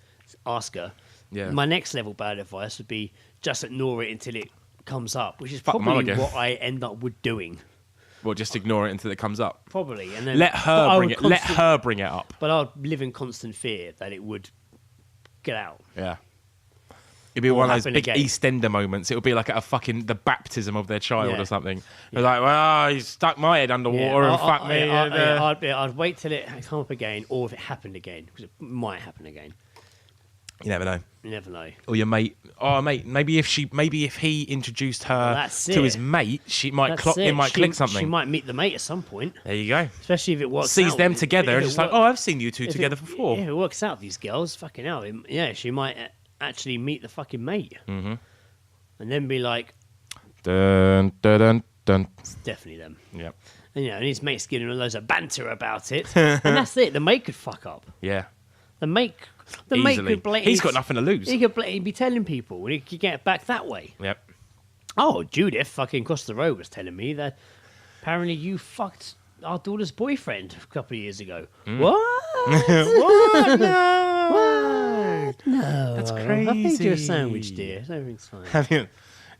ask her. Yeah. My next level bad advice would be just ignore it until it comes up, which is Fuck them probably up again. what I end up doing. Well, just ignore it until it comes up. Probably, and then Let her bring it up. But I'd live in constant fear that it would get out. Yeah. It'd be one of those happen big again. EastEnder moments. It would be like at a fucking the baptism of their child Yeah. or something. They're like, well, he stuck my head underwater and fucked me. I'd wait till it come up again, or if it happened again, because it might happen again. You never know. You never know. Or your mate. Oh, mate. Maybe if he introduced her to his mate, she might it might click something. She might meet the mate at some point. There you go. Especially if it works. Sees out. them together and just like, oh, I've seen you two together If before. it works out, these girls, fucking hell, she might actually meet the fucking mate, and then be like, Dun dun dun dun. it's definitely them. Yep. And and his mate's getting loads of banter about it, and that's it. The mate could fuck up. Yeah. The mate Easily. could He's got nothing to lose. He could be telling people, and he could get back that way. Yep. Oh, Judith fucking across the road was telling me that apparently you fucked our daughter's boyfriend a couple of years ago. What? What? No. What? No. That's I made you crazy. a sandwich, dear. Everything's fine. Have you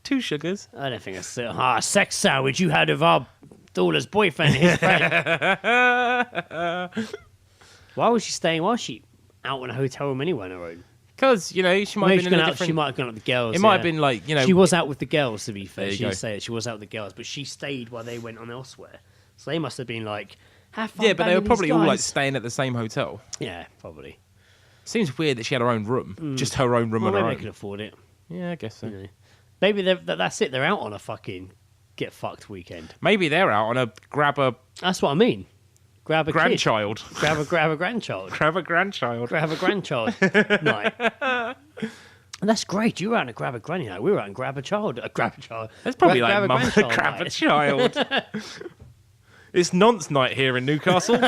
2 sugars? I don't think it's a sex sandwich you had of our daughter's boyfriend and his friend. Why was she out in a hotel room anyway on her own? Because, she might have been in a different... She might have gone out with the girls. It might have been like, She was out with the girls, to be fair. There you go. She said she was out with the girls, but she stayed while they went on elsewhere. So they must have been like, have fun. Yeah, but they were banging probably these all like guys. staying at the same hotel. Yeah, probably. Seems weird that she had her own room. Just her own room Well, on her maybe own. they could afford it. Yeah, I guess so. You know. Maybe that's it. They're out on a fucking get fucked weekend. Maybe they're out on a grab a That's what I mean. Grab a grandchild. Kid. Grab a grandchild. Grab a grandchild. Grab a grandchild night. And that's great. You were out and grab a granny night. We were out and grab a child. Grab a child. That's probably grab like a mum grandchild grab a night. child. It's nonce night here in Newcastle.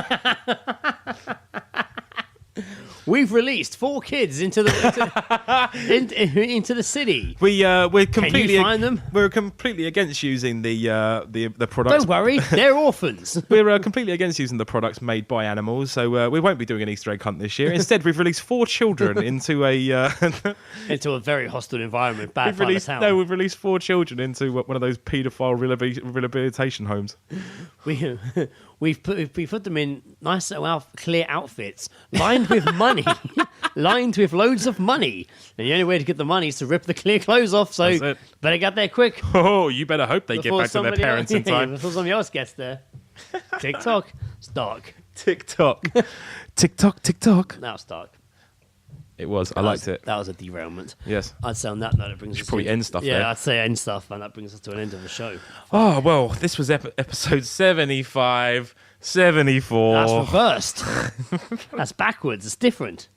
We've released 4 kids into the into the city. We're completely Can you find them? We're completely against using the products. Don't worry, they're orphans. We're completely against using the products made by animals, so we won't be doing an Easter egg hunt this year. Instead, we've released 4 children into a Into a very hostile environment, bad part of the town. we've released 4 children into one of those paedophile rehabilitation homes. We put them in nice little clear outfits, lined with money, lined with loads of money. And the only way to get the money is to rip the clear clothes off. So better get there quick. Oh, you better hope they get back to their parents in time. Before somebody else gets there. TikTok. It's dark. TikTok. TikTok, TikTok. Now it's dark. It was. I liked it. That was a derailment. Yes. I'd say on that note, it brings us probably end stuff there. Yeah, I'd say end stuff, and that brings us to an end of the show. Oh, well, this was episode 75, 74. That's reversed. That's backwards. It's different.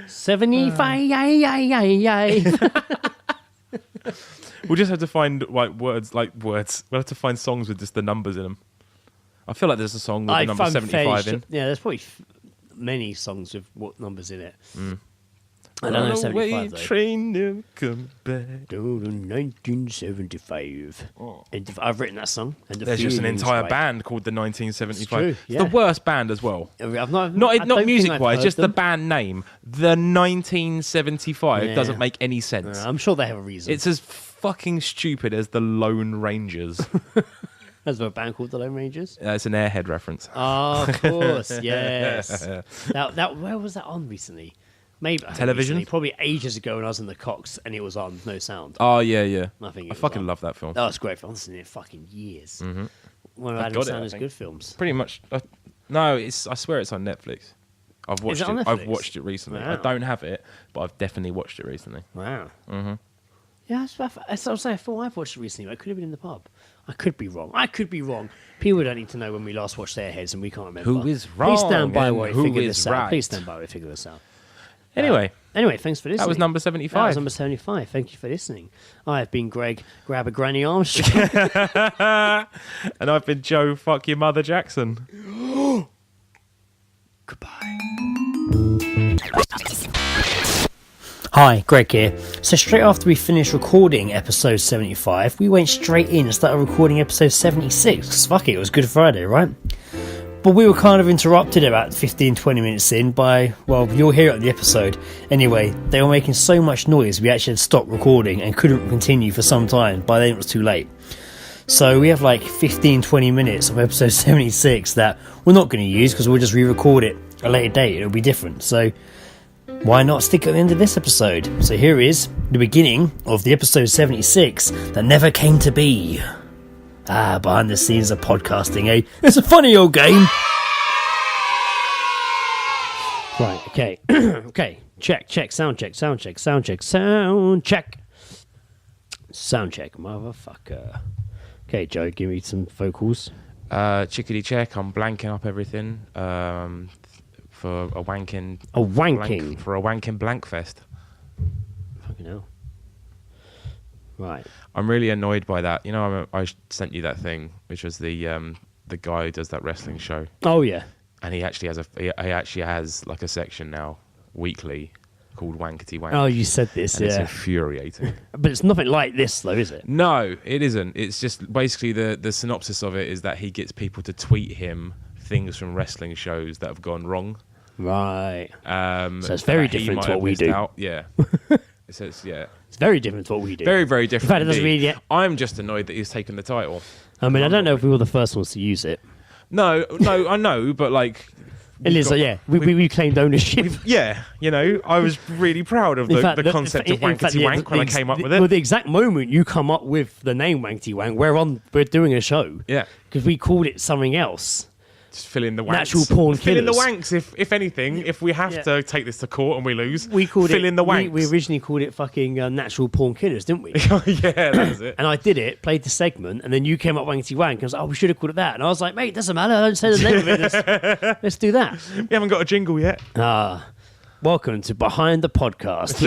75. We'll just have to find words. We'll have to find songs with just the numbers in them. I feel like there's a song with the number 75 in. Yeah, there's probably many songs with what numbers in it. I don't know 75 though. Train never come back. 1975. Oh. And I've written that song. And There's just an entire band called the 1975. It's true, yeah. The worst band as well. I've Not music-wise, just the band name. The 1975 doesn't make any sense. I'm sure they have a reason. It's as fucking stupid as the Lone Rangers. There's a band called the Lone Rangers. It's an Airhead reference. Oh, of course, yes. Where was that on recently? Maybe television. Recently, probably ages ago when I was in the Cox and it was on, no sound. Oh yeah. I fucking love that film. Oh, it's great film. I've seen it fucking years. Mm-hmm. One of Adam Sandler's good films. Pretty much. No, I swear it's on Netflix. I've watched it. I've watched it recently. Wow. I don't have it, but I've definitely watched it recently. Wow. Mm-hmm. Yeah, I thought I've watched it recently, but I could have been in the pub. I could be wrong. People don't need to know when we last watched Airheads and we can't remember. Who is wrong? Please stand by while we who figure is this right? out. Please stand by while we figure this out. Anyway, thanks for listening. that was number 75. That was number 75. Thank you for listening. I have been Greg, grab a granny Armstrong. And I've been Joe, fuck your mother Jackson. Goodbye. Hi, Greg here. So straight after we finished recording episode 75, we went straight in and started recording episode 76, because fuck it was Good Friday, right? But we were kind of interrupted about 15-20 minutes in by, well, you'll hear it in the episode. Anyway, they were making so much noise we actually had to stop recording and couldn't continue for some time. By then it was too late. So we have like 15-20 minutes of episode 76 that we're not going to use because we'll just re-record it at a later date. It'll be different. So why not stick at the end of this episode? So here is the beginning of the episode 76 that never came to be. Behind the scenes of podcasting, eh? It's a funny old game. Right, okay. Okay, check, sound check. Sound check, motherfucker. Okay, Joe, give me some vocals. Chickadee check, I'm blanking up everything for a wanking... for a wanking blank fest. Fucking hell. Right. I'm really annoyed by that. You know, I sent you that thing, which was the guy who does that wrestling show. Oh yeah. And he actually has like a section now weekly called Wankerty Wank. Oh, you said this, and yeah. It's infuriating. But it's nothing like this, though, is it? No, it isn't. It's just basically the synopsis of it is that he gets people to tweet him things from wrestling shows that have gone wrong. Right. So it's very different to what we do. Yeah. It's very different to what we do. Very, very different. In fact, it doesn't really. I'm just annoyed that he's taken the title. I mean, I don't know if we were the first ones to use it. No, I know, but like. It is, we claimed ownership. Yeah, you know, I was really proud of the concept of Wankerty Wank when I came up with it. Well, the exact moment you come up with the name Wankerty Wank, we're doing a show. Yeah. Because we called it something else. Just fill in the wanks. Natural porn killers. Fill in the wanks, if anything. If we have to take this to court and we lose, we called fill in the wanks. We originally called it fucking natural porn killers, didn't we? Yeah, that was it. And I did it, played the segment, and then you came up Wankerty Wank and was like, oh, we should have called it that. And I was like, mate, doesn't matter. I don't say the name of it. Let's do that. We haven't got a jingle yet. Welcome to Behind the Podcast.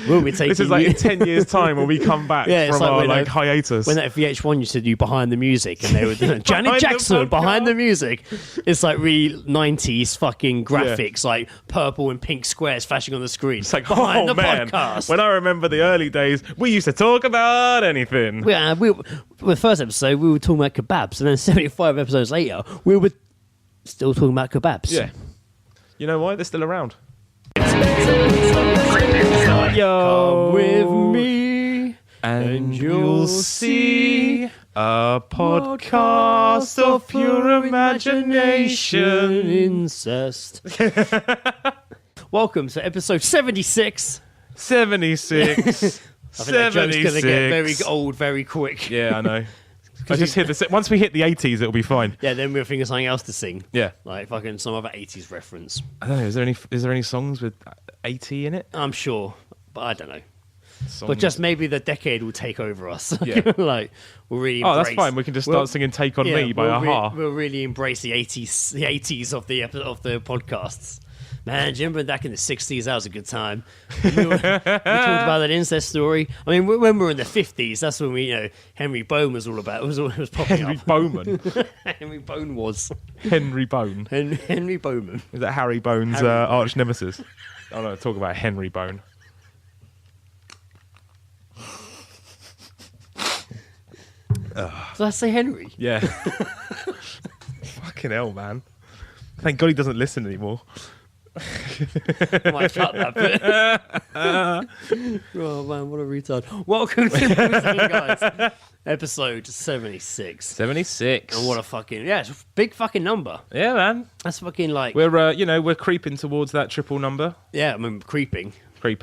We'll be taking this is like in 10 years' time when we come back from our hiatus. When at VH1 used to do Behind the Music and they were doing Janet Jackson Behind the Music. It's like really 90s fucking graphics, like purple and pink squares flashing on the screen. It's like, Behind the man, Podcast. When I remember the early days, we used to talk about anything. The first episode, we were talking about kebabs, and then 75 episodes later, we were still talking about kebabs. Yeah. You know why? They're still around. Yo, come with me and you'll see A podcast of pure imagination. Incest. Welcome to episode 76. 76. I think that joke's going to get very old very quick. Yeah, I know. I just hit the once we hit the 80s, it'll be fine. Yeah, then we'll think of something else to sing. Yeah, like fucking some other 80s reference. I don't know. Is there any songs with 80 in it? I'm sure, but I don't know. Songs. But just maybe the decade will take over us. Yeah. Like we'll really. Oh, that's fine. We can just start singing "Take on Me" by Aha. We'll really embrace the 80s of the podcasts. Man, do you remember back in the 60s? That was a good time. We talked about that incest story. I mean, when we were in the 50s, that's when Henry Bone was all about. It was popping Henry up. Bowman. Henry Bone was. Henry Bone. Henry Bowman. Is that Harry Bone's arch nemesis? Oh no, talk about Henry Bone. Did I say Henry? Yeah. Fucking hell, man. Thank God he doesn't listen anymore. I might cut that bit. Oh man, what a retard. Welcome to guys. Episode 76. 76. And what a fucking it's a big fucking number. Yeah, man. That's fucking like we're creeping towards that triple number. Yeah, I mean creeping. We're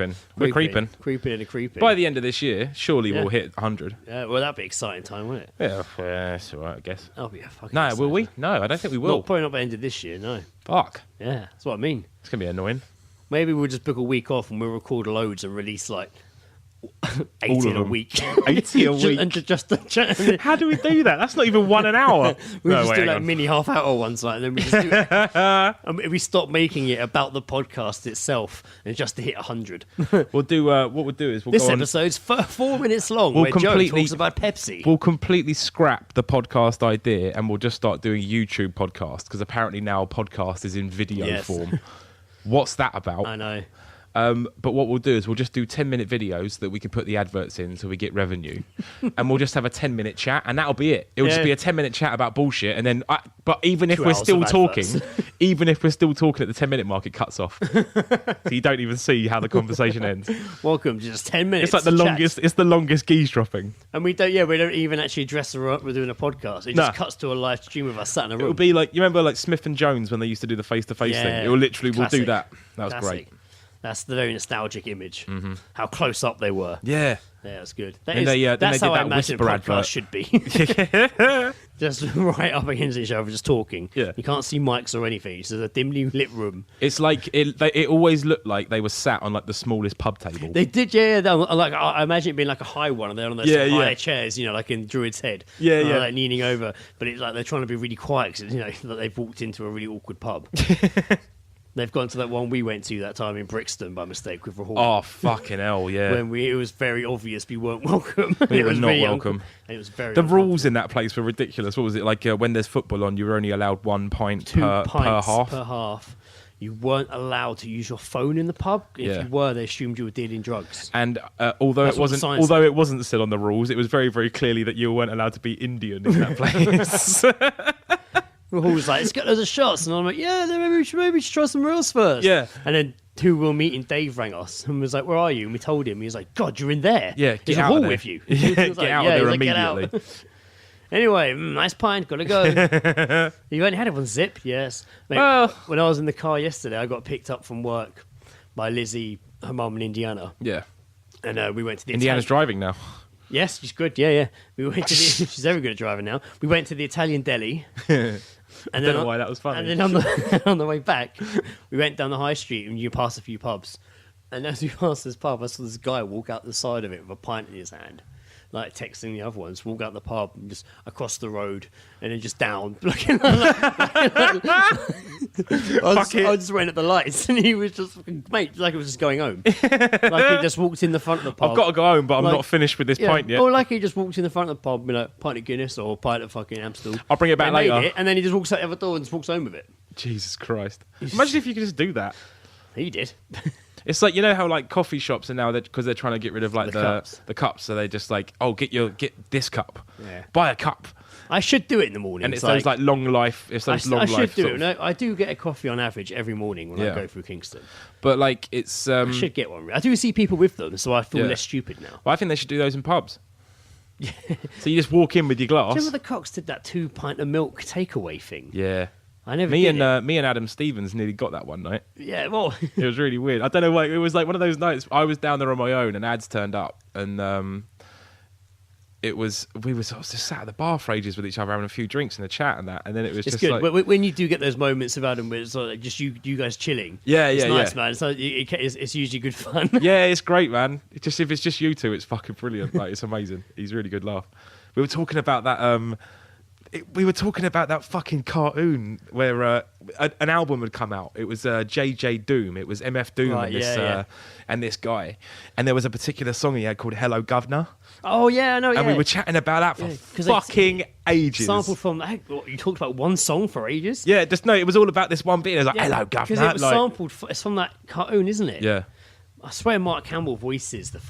creeping. Creeping. By the end of this year, surely we'll hit 100. Yeah, well, that'd be an exciting time, wouldn't it? Yeah, that's all right, I guess. That'll be a fucking. No, will we? No, I don't think we will. Probably not by the end of this year. No. Fuck. Yeah, that's what I mean. It's gonna be annoying. Maybe we'll just book a week off and we'll record loads and release like 80 All of in a them. week. 80 a week. And just How do we do that? That's not even one an hour. we No, just wait, do hang like on. mini half-hour ones, like, and then we just do it. And we stop making it about the podcast itself, and just to hit 100. We'll do. What we'll do is we'll This go on. episode's 4 minutes long, We'll where Joe completely- talks about Pepsi. We'll completely scrap the podcast idea, and we'll just start doing YouTube podcasts because apparently now a podcast is in video Yes. form. What's that about? I know. But what we'll do is we'll just do 10-minute videos that we can put the adverts in so we get revenue. And we'll just have a 10-minute chat, and that'll be it. It'll just be a 10-minute chat about bullshit, and then... but even if 2 we're hours still of talking, adverts. even if we're still talking at the 10-minute mark, it cuts off. So you don't even see how the conversation ends. Welcome to just 10 minutes. It's like the to longest... chat. It's the longest Geezedropping. And we don't even actually dress her up. We're doing a podcast. It just cuts to a live stream of us sat in a room. It'll be like... You remember like Smith and Jones when they used to do the face-to-face thing? It will literally... We'll do Classic. that. That was Classic. great. That's the very nostalgic image. Mm-hmm. How close up they were. Yeah. Yeah, that's good. And they That's did how I that imagine whisper podcasts advert. should be. Just right up against each other, just talking. Yeah. You can't see mics or anything. It's just a dimly lit room. It's like it always looked like they were sat on like the smallest pub table. They did, yeah. Like I imagine it being like a high one, and they're on those high chairs, like in Druid's Head. Yeah, yeah. Like leaning over, but it's like they're trying to be really quiet because that they've walked into a really awkward pub. They've gone to that one we went to that time in Brixton by mistake with Rahul. Oh fucking hell, yeah. When it was very obvious we weren't welcome. We were was not really welcome. And it was very The uncomfortable. rules in that place were ridiculous. What was it like? When there's football on, you were only allowed 1 pint 2 per pints half. per half. You weren't allowed to use your phone in the pub. If you were, they assumed you were dealing drugs. And although That's it what the wasn't, sign although it wasn't still on the rules, it was very, very clearly that you weren't allowed to be Indian in that place. Rahul was like, "Let's get loads of shots," and I'm like, "Yeah, then maybe we should try some reels first." Yeah. And then 2 Will Meeting Dave rang us and was like, "Where are you?" And we told him. He was like, "God, you're in there." Yeah, get There's a out of hall there. with you. Yeah, He was get like, out of there he's like, "Get out." immediately. Anyway, nice pint, gotta go. You only had it on zip, yes. Mate, Well- when I was in the car yesterday, I got picked up from work by Lizzie, her mum in Indiana, Yeah. and we went to the Indiana's driving now. Yes, she's good. Yeah. We went to she's very good at driving now. We went to the Italian deli. And Don't know why that was funny. And then on the way back, we went down the high street and you passed a few pubs. And as we passed this pub, I saw this guy walk out the side of it with a pint in his hand, like texting the other ones. Walk out the pub and just across the road, and then just down. I just went at the lights, and he was just mate, like it was just going home. Like he just walked in the front of the pub. I've got to go home, but I'm Like- not finished with this pint yet. Or like he just walked in the front of the pub, pint of Guinness or pint of fucking Amstel. I'll bring it back They made later. it, and then he just walks out the other door and just walks home with it. Jesus Christ! Imagine if you could just do that. He did. It's like, you know how like coffee shops are now, because they're trying to get rid of like the cups, so they just like, oh, get this cup, buy a cup, I should do it in the morning. and it's those like long life. It's those long I life. should do sort it. of- No, I do get a coffee on average every morning when I Yeah. go through Kingston. But like it's. I should get one. I do see people with them, so I feel Yeah. less stupid now. Well, I think they should do those in pubs. So you just walk in with your glass. Do you remember the Cox did that 2 pint of milk takeaway thing? Yeah. I never Me did and Adam Stevens nearly got that one night. Yeah, well... It was really weird. I don't know why. It was like one of those nights. I was down there on my own, and Ads turned up, and we were sort of just sat at the bar for ages with each other, having a few drinks and a chat and that, and then it was It's just good like when you do get those moments of Adam where it's like just you guys chilling. Yeah, it's yeah, nice, yeah. man. It's usually good fun. yeah, it's great, man. If it's just you two, it's fucking brilliant. Like, it's amazing. He's a really good laugh. We were talking about that. We were talking about that fucking cartoon where an album had come out. It was JJ Doom. It was MF Doom and this guy. And there was a particular song he had called Hello Governor. Oh, yeah, I know, And we were chatting about that for fucking ages. Sampled from... You talked about one song for ages? Yeah, it was all about this one bit. It was like, Hello Governor. Because it was sampled... It's from that cartoon, isn't it? Yeah. I swear Mark Campbell voices the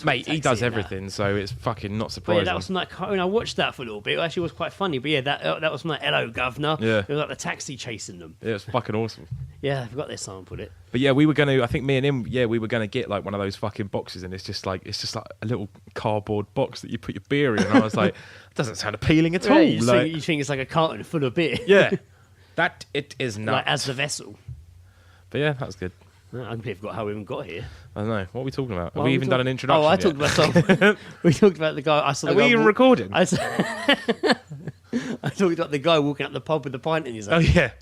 Mate, he does everything, so it's fucking not surprising. But yeah, that was from that cartoon. I watched that for a little bit. It actually was quite funny. But yeah, that was from that Hello Governor. Yeah. It was like the taxi chasing them. Yeah, it's fucking awesome. Yeah, I forgot they sampled it. But yeah, we were going to, I think me and him, we were going to get like one of those fucking boxes, and it's just like a little cardboard box that you put your beer in. And I was like, it doesn't sound appealing at all. You think it's like a carton full of beer. Yeah, that it is not. Like as the vessel. But yeah, that was good. I completely forgot how we even got here. I don't know. What are we talking about? Have we even done an introduction? Oh, I yet? talked about something. We talked about the guy. I saw. Are we even recording? I talked about the guy walking up the pub with the pint in his hand. Oh yeah.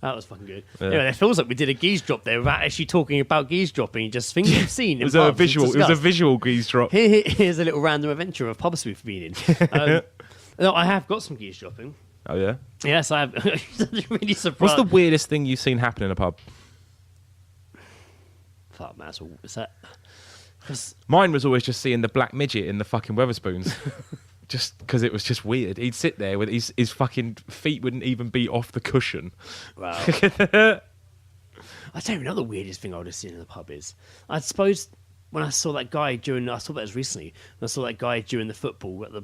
That was fucking good. Yeah. Anyway, it feels like we did a geese drop there without actually talking about geese dropping. Just things you've seen. It was a visual. It was a visual geese drop. Here's a little random adventure of pubs we've been in. No, I have got some geese dropping. Oh yeah. Yes, I have. Really surprised. What's the weirdest thing you've seen happen in a pub? Fuck, man. So what's that? Mine was always just seeing the black midget in the fucking Wetherspoons. Just because it was just weird. He'd sit there with his fucking feet wouldn't even be off the cushion. Wow. I don't even know the weirdest thing I would have seen in the pub is. I suppose when I saw that guy I saw that as recently. When I saw that guy during the football at the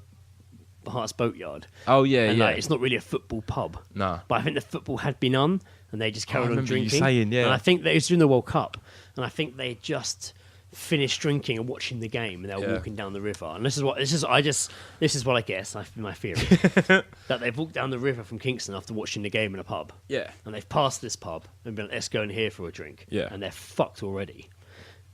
Hearts Boatyard. Oh yeah, and yeah. Like, it's not really a football pub. No. But I think the football had been on, and they just carried on drinking. You saying, yeah. And I think that it was during the World Cup, and I think they just finished drinking and watching the game, and they were walking down the river. And this is what I guess. My theory that they've walked down the river from Kingston after watching the game in a pub. Yeah. And they've passed this pub and been, let's go in here for a drink. Yeah. And they're fucked already.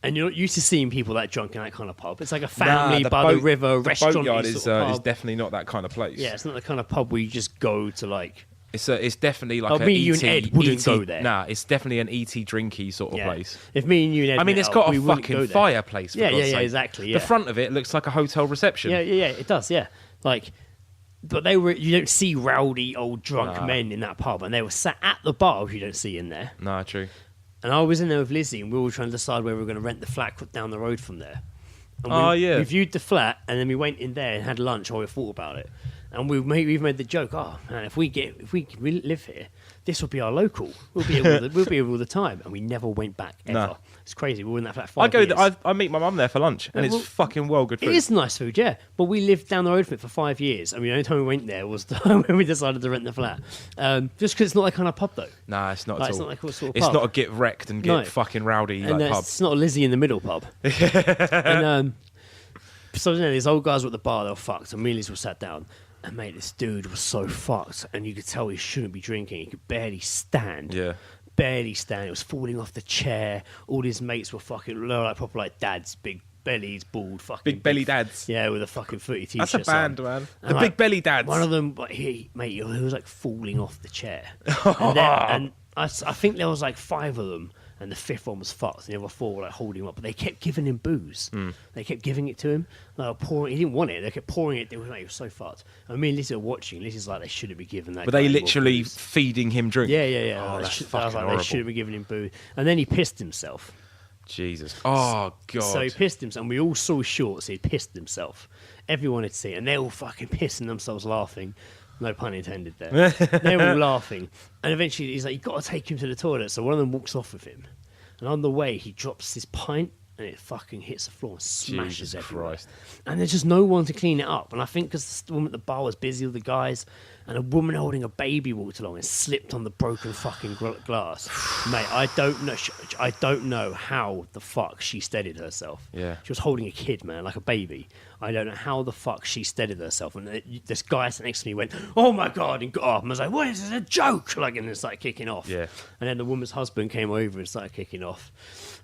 And you're not used to seeing people that drunk in that kind of pub. It's like a family by the river restaurant. The Boatyard is definitely not that kind of place. Yeah, it's not the kind of pub where you just go to like. It's definitely like me, you and Ed wouldn't go there. Nah, it's definitely an ET drinky sort of place. If me and you and Ed, I mean, it's got a fucking fireplace. For God's sake. Exactly. Yeah. The front of it looks like a hotel reception. Yeah, it does. Yeah, like, but you don't see rowdy old drunk men in that pub, and they were sat at the bar, which you don't see in there. Nah, true. And I was in there with Lizzie, and we were trying to decide where we were going to rent the flat down the road from there. And we viewed the flat, and then we went in there and had lunch while we thought about it. And we've made the joke, oh man, if we live here, this will be our local. We'll be here all the time. And we never went back ever. No. It's crazy. We were in that flat 5 years. I meet my mum there for lunch, and it's fucking well good food. It is nice food, yeah. But we lived down the road from it for 5 years. I mean, the only time we went there was the time when we decided to rent the flat. Just because it's not that kind of pub, though. Nah, it's not at all. It's not that sort of it's pub. not a get wrecked and get fucking rowdy and like pub. It's not a Lizzie in the middle pub. And so these old guys were at the bar, they were fucked, and me and Liz were sat down. And mate, this dude was so fucked, and you could tell he shouldn't be drinking. He could barely stand. Yeah. Barely stand. It was falling off the chair. All his mates were fucking like proper like dads, big bellies, bald, fucking big belly dads. Yeah, with a fucking footy t-shirt. That's a band, man. The like, big belly dads. One of them, he was like falling off the chair. and I think there was like 5 of them. And the 5th one was fucked, and the other 4 were like holding him up. But they kept giving him booze. They kept giving it to him. They were pouring. He didn't want it. They kept pouring it. He was so fucked. And me and Lizzie were watching. Lizzie's like, they shouldn't be giving that. Were they literally feeding him drink? Yeah. Oh, that's fucking I was like, horrible. they shouldn't be giving him booze. And then he pissed himself. Jesus. Oh god. So he pissed himself. And we all saw his shorts. He pissed himself. Everyone had seen it, and they all fucking pissing themselves laughing. No pun intended there. They were all laughing. And eventually he's like, you've got to take him to the toilet. So one of them walks off with him. And on the way, he drops his pint, and it fucking hits the floor and smashes everywhere. Christ. And there's just no one to clean it up. And I think because the woman at the bar was busy with the guys, and a woman holding a baby walked along and slipped on the broken fucking glass. Mate, I don't know how the fuck she steadied herself. Yeah. She was holding a kid, man, like a baby. I don't know how the fuck she steadied herself. And this guy sat next to me went, "Oh my God," and got off. And I was like, "What is this, a joke?" Like, and it started kicking off. Yeah. And then the woman's husband came over and started kicking off.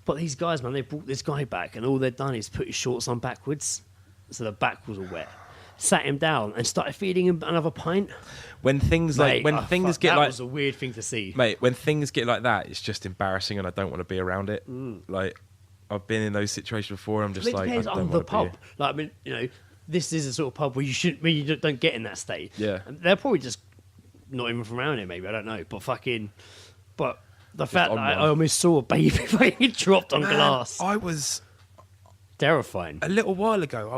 But these guys, man, they brought this guy back, and all they'd done is put his shorts on backwards, so the back was all wet. Sat him down and started feeding him another pint. When things Mate, like things get that like was a weird thing to see. mate, when things get like that, it's just embarrassing, and I don't want to be around it. Like I've been in those situations before. I'm just It like, depends I don't on the want to be pub. Like, I mean, you know, this is a sort of pub where you don't get in that state. Yeah. And they're probably just not even from around here. Maybe, I don't know. But the fact that on I one. almost saw a baby being dropped on glass. I was Terrifying. a little while ago.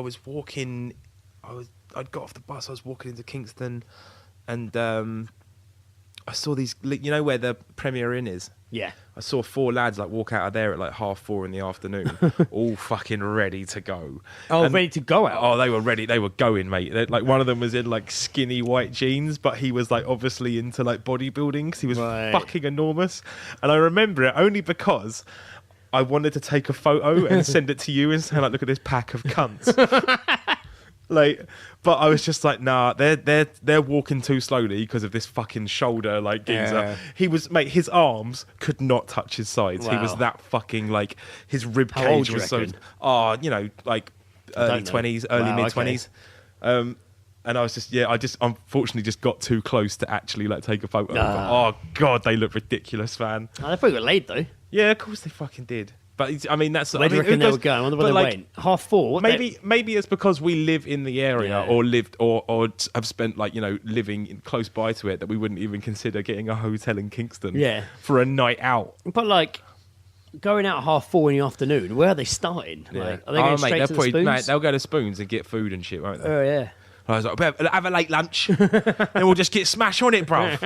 I'd got off the bus. I was walking into Kingston, and I saw these. You know where the Premier Inn is? Yeah. I saw 4 lads like walk out of there at like 4:30 in the afternoon, all fucking ready to go. Oh, And- ready to go out. Oh, they were ready. They were going, mate. Like one of them was in like skinny white jeans, but he was like obviously into like bodybuilding because he was Right. fucking enormous. And I remember it only because I wanted to take a photo and send it to you and say, like, look at this pack of cunts. Like, but I was just like, nah, they're walking too slowly because of this fucking shoulder, like, geezer. Yeah. He was, mate, his arms could not touch his sides. He was Wow. that fucking, like, his rib How old cage do you was so, reckon? you know, like I early don't know. 20s, early Wow, mid 20s. And I was just, I just unfortunately just got too close to actually like take a photo. Ah. Oh God, they look ridiculous, man. Oh, they probably got laid though. Yeah, of course they fucking did. But I mean, that's. Where do you reckon they were going? I wonder where but, they like, went. 4:30. What Maybe it's because we live in the area Yeah. or lived or have spent like, you know, living close by to it, that we wouldn't even consider getting a hotel in Kingston Yeah. for a night out. But like going out 4:30 in the afternoon, where are they starting? Like, are they going straight to the Spoons? Mate, they'll go to Spoons and get food and shit, won't they? Oh yeah. I was like, have a late lunch, then we'll just get smash on it, bruv.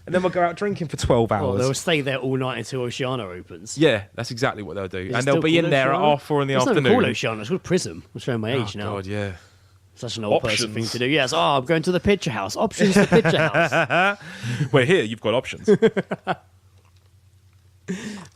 And then we'll go out drinking for 12 Well, hours. they'll stay there all night until Oceana opens. Yeah, that's exactly what they'll do. Is it And they'll still be in called there at Oceana? 4:30 in the It's not even afternoon. called Oceana. It's called Prism. I'm showing my age now. God, yeah. Such an old person Options. thing to do. Yes. Oh, I'm going to the picture house. Options to picture house. Well, here you've got options.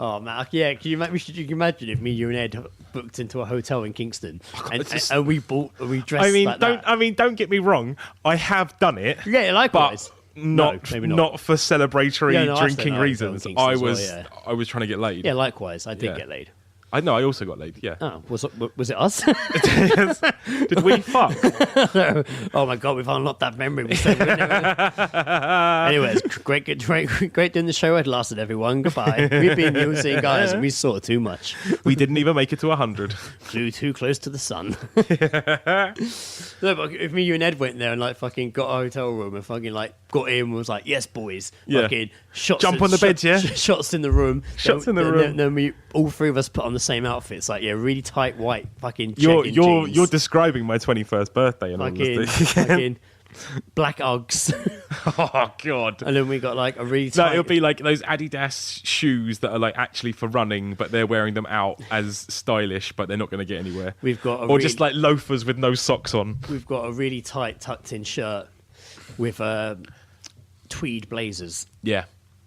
Oh man, yeah. Can you imagine if me, you, and Ed booked into a hotel in Kingston and we dressed I mean, like that? don't get me wrong. I have done it. Yeah, likewise. But not, maybe not for celebratory Yeah, no, I've drinking done that reasons. in Kingston I as well, was yeah. I was trying to get laid. Yeah, likewise. I did Yeah. get laid. I know. I also got laid. Yeah. Oh, was it us? Did we fuck? Oh my god, we've unlocked that memory. We said we never... Anyways, great doing the show. It lasted, everyone. Goodbye. We've been using guys, and we saw too much. We didn't even make it to 100. Flew too close to the sun. No, but if me, you, and Ed went there and like fucking got a hotel room and fucking like got in and was like, yes, boys, Yeah. fucking shots. Jump on the bed, yeah? Shots in the room. Shots in the room. Then we all 3 of us put on the same outfits, like really tight white fucking. You're jeans. you're describing my 21st birthday in all fucking, honesty. fucking black Uggs. Oh God. And then we got like a really No, tight... it'll be like those Adidas shoes that are like actually for running, but they're wearing them out as stylish, but they're not going to get anywhere. We've got a or just like loafers with no socks on. We've got a really tight tucked in shirt with tweed blazers. Yeah.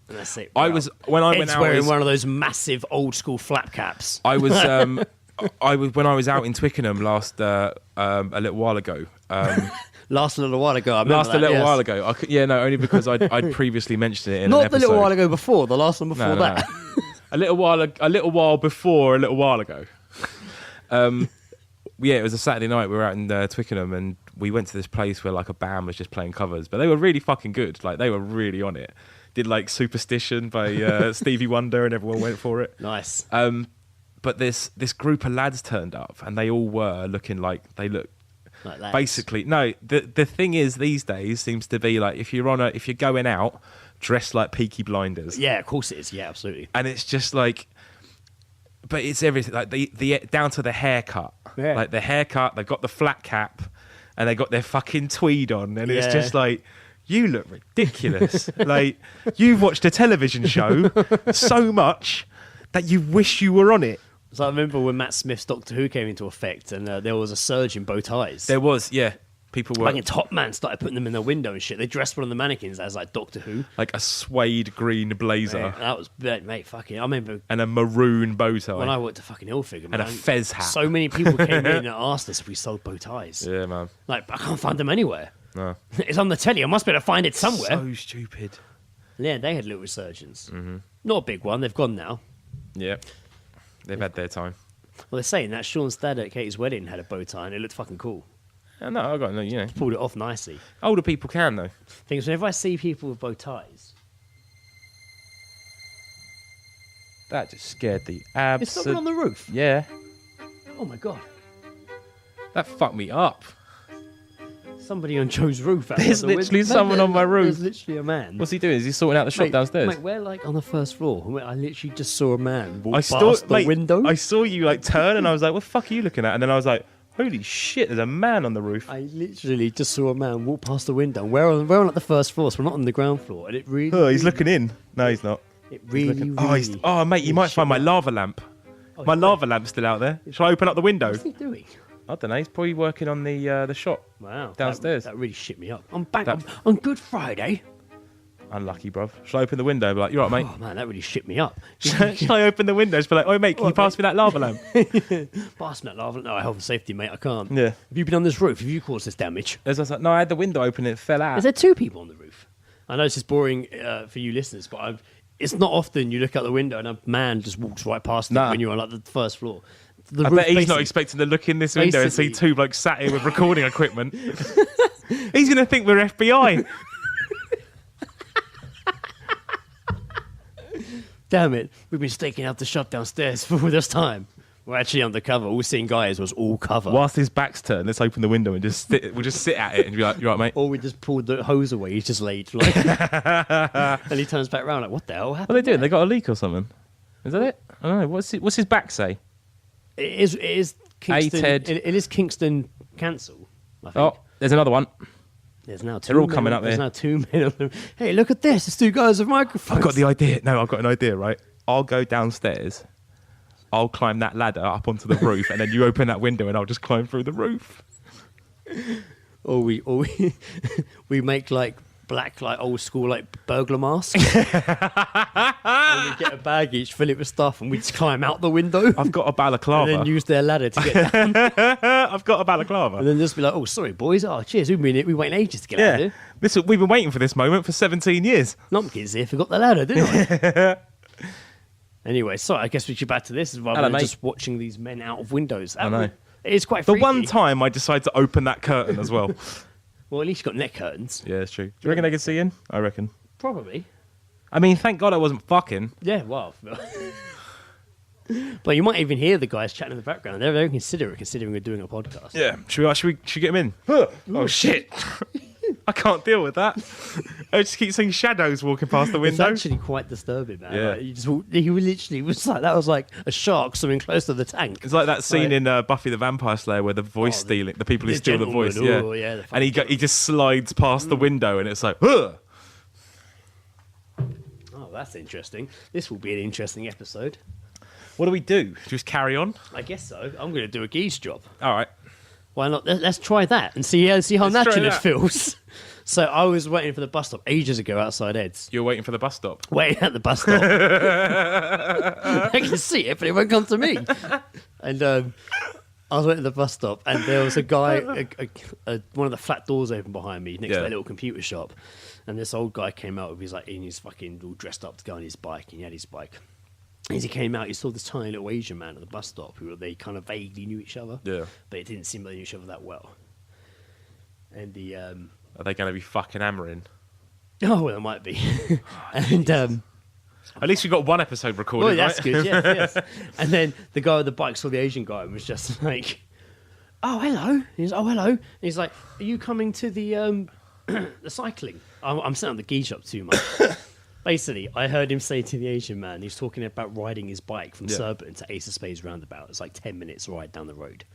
And that's it. I was when I went Ed's out. wearing as- one of those massive old school flap caps. I was when I was out in Twickenham last a little while ago. Last a little while ago. I remember Last a that, little yes. while ago. only because I'd previously mentioned it in Not an the episode. little while ago before. The last one before No. that. a little while before a little while ago. Yeah, it was a Saturday night. We were out in Twickenham, and we went to this place where like a band was just playing covers, but they were really fucking good. Like they were really on it. Did like Superstition by Stevie Wonder, and everyone went for it. Nice. But this group of lads turned up, and they all were looking like they look. Like that. Basically, no. The thing is, these days seems to be like if you're going out, dress like Peaky Blinders. Yeah, of course it is. Yeah, absolutely. And it's just like, but it's everything like the down to the haircut. Yeah. Like the haircut, they've got the flat cap, and they got their fucking tweed on, and it's Yeah. just like. You look ridiculous. Like you've watched a television show so much that you wish you were on it. So I remember when Matt Smith's Doctor Who came into effect, and there was a surge in bow ties. There was, yeah. People were Like in Top Man started putting them in their window and shit. They dressed one of the mannequins as like Doctor Who. like a suede green blazer Mate, that was mate. Fucking, I remember and a maroon bow tie. when I worked at fucking Ilfig, man, a fez hat. So many people came in and asked us if we sold bow ties. Yeah, man. Like, I can't find them anywhere. No. It's on the telly. I must be able to find it somewhere. So stupid. Yeah, they had a little resurgence. Mm-hmm. Not a big one. They've gone now. Yeah. They've had their time. Well, they're saying that Sean's dad at Katie's wedding had a bow tie and it looked fucking cool. No, I got no, you know. Pulled it off nicely. Older people can though. Thing is, whenever I see people with bow ties, That just scared the there's someone on the roof. Yeah. Oh my god! That fucked me up. Somebody on Joe's roof. out There's on the literally window. someone on my roof. There's literally a man. What's he doing? Is he sorting out the shop Mate, downstairs? Mate, we're like on the first floor. I literally just saw a man walk past the mate, window. I saw you like turn and I was like, what the fuck are you looking at? And then I was like, holy shit, there's a man on the roof. I literally just saw a man walk past the window. We're on like the first floor, so we're not on the ground floor. And it really. Oh, he's looking in. No, he's not. It really. Oh, mate, you might find my lava lamp. My lava lamp's still out there. Shall I open up the window? What's he doing? I don't know. He's probably working on the shop. Wow. Downstairs. That really shit me up. I'm back on Good Friday. Unlucky, bruv. Shall I open the window? Be like, you all right, mate? Oh, man, that really shit me up. Shall I open the window? Just be like, oh, mate, can you pass me that lava lamp? Pass me that lava. No, health and safety, mate. I can't. Yeah. Have you been on this roof? Have you caused this damage? I was like, no, I had the window open and it fell out. Is there two people on the roof? I know this is boring for you listeners, but it's not often you look out the window and a man just walks right past you when you're on like the first floor. I bet he's not expecting to look in this window and see two blokes sat here with recording equipment. He's going to think we're FBI. Damn it, we've been staking out the shop downstairs for all this time. We're actually undercover. All we're seeing guys was all cover. Whilst his back's turned, let's open the window and we'll just sit at it and be like, you all right, mate? Or we just pulled the hose away. He's just laid. Like, and he turns back around like, what the hell happened? What are they doing? They got a leak or something? Is that it? I don't know. What's his back say? It is Kingston. It is Kingston cancel, I think. Oh, there's another one. There's now two. They're all coming up There's there. now 2 men on them. Hey, look at this. It's two guys with microphones. I've got the idea. No, I've got an idea, right? I'll go downstairs. I'll climb that ladder up onto the roof, and then you open that window, and I'll just climb through the roof. Or we we make like black, like old school, like burglar masks. And we get a bag each, fill it with stuff, and we just climb out the window. I've got a balaclava. And then use their ladder to get down. I've got a balaclava. And then just be like, oh, sorry, boys. Oh, cheers. We waiting ages to get out of here. We've been waiting for this moment for 17 years. Lumpkins here forgot the ladder, didn't I? Anyway, sorry, I guess we should back to this rather than just watching these men out of windows. I know. It is quite The freaky. one time I decided to open that curtain as well. Well, at least you got neck curtains. Yeah, it's true. Do you reckon they could see in? I reckon. Probably. I mean, thank God I wasn't fucking. Yeah, well. But you might even hear the guys chatting in the background. They're very considerate considering we're doing a podcast. Yeah. Should we get him in? Oh, shit. I can't deal with that. I just keep seeing shadows walking past the It's window. actually quite disturbing, man. Yeah. Like, he literally was like, that was like a shark swimming close to the tank. It's like that scene in Buffy the Vampire Slayer where the voice stealing, the people who the steal the voice, gentleman, yeah. the And he just slides past the window, and it's like, ugh. Oh, that's interesting. This will be an interesting episode. What do we do? Just carry on? I guess so. I'm going to do a geese job. All right. Why not? Let's try that and see how Let's try natural it that. feels. So I was waiting for the bus stop ages ago outside Ed's. You're waiting for the bus stop. Waiting at the bus stop. I can see it, but it won't come to me. And I was waiting at the bus stop, and there was a guy, one of the flat doors open behind me next to that little computer shop. And this old guy came out with his in his fucking all dressed up to go on his bike, and he had his bike. As he came out, he saw this tiny little Asian man at the bus stop who they kind of vaguely knew each other. Yeah. But it didn't seem they knew each other that well. And the Are they going to be fucking hammering? oh well, it might be. And At least we got one episode recorded, well, that's right? good. Yes. And then the guy with the bike saw the Asian guy and was just like, "Oh, hello." He's "Oh, hello." And he's like, "Are you coming to the the cycling?" I'm sitting on the geese shop too much. Basically, I heard him say to the Asian man, he's talking about riding his bike from Surbiton to Ace of Spades roundabout. It's like 10 minutes ride down the road.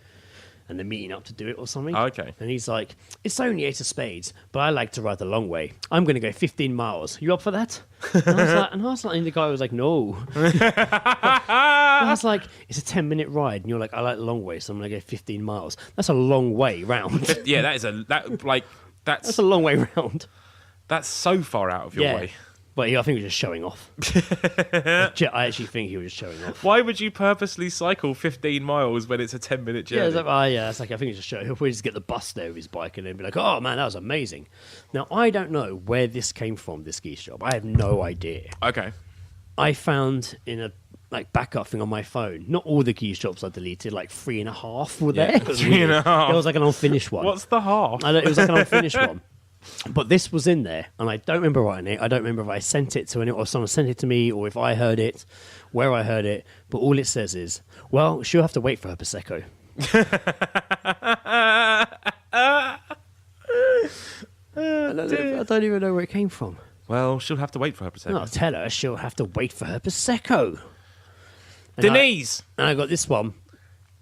and they're meeting up to do it or something. Oh, okay. And he's like, it's only 8 of spades, but I like to ride the long way. I'm going to go 15 miles. You up for that? And I was like, and the guy was like, no. I was like, it's a 10-minute ride. And you're like, I like the long way, so I'm going to go 15 miles. That's a long way round. Yeah, that's a long way round. That's so far out of your way. But I think he was just showing off. I actually think he was just showing off. Why would you purposely cycle 15 miles when it's a 10-minute journey? It's like I think he's just showing off. He'll just get the bus there with his bike and then be like, oh man, that was amazing. Now, I don't know where this came from, this geese job. I have no idea. Okay. I found in a backup thing on my phone, not all the geese jobs I deleted, like 3.5 were there. It was 3.5. It was like an unfinished one. What's the half? It was like an unfinished one. But this was in there, and I don't remember writing it. I don't remember if I sent it to anyone, or someone sent it to me, or if I heard it, where I heard it. But all it says is, well, she'll have to wait for her Prosecco. I don't even know where it came from. Well, she'll have to wait for her Prosecco. No, tell her she'll have to wait for her Prosecco. And Denise! I got this one,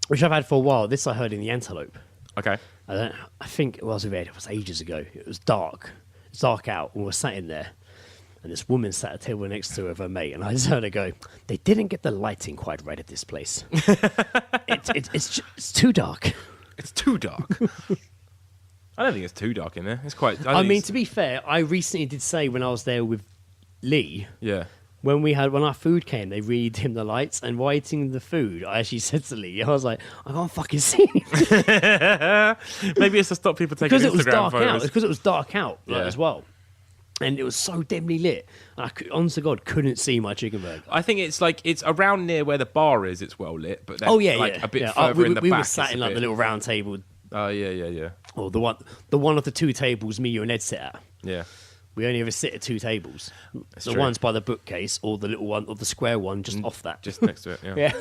which I've had for a while. This I heard in the Antelope. Okay. I think it was ages ago. It was dark. It was dark out, and we were sat in there. And this woman sat at a table next to her with her mate, and I just heard her go, they didn't get the lighting quite right at this place. It's too dark. It's too dark. I don't think it's too dark in there. It's quite... I mean, to be fair, I recently did say when I was there with Lee... Yeah. When our food came, they really dimmed the lights, and while eating the food, I actually said to Lee, I was like, I can't fucking see anything. Maybe it's to stop people taking Instagram photos. Because it was dark out Yeah. as well. And it was so dimly lit. And I, honest to God, couldn't see my chicken burger. I think it's around near where the bar is, it's well lit, but then a bit further in the back. We were sat in the little round table. Oh, yeah. Or the one of the two tables me, you, and Ed sit at. Yeah. We only ever sit at two tables. The true. one's by the bookcase, or the little one, or the square one just off that. Just next to it, yeah. Yeah.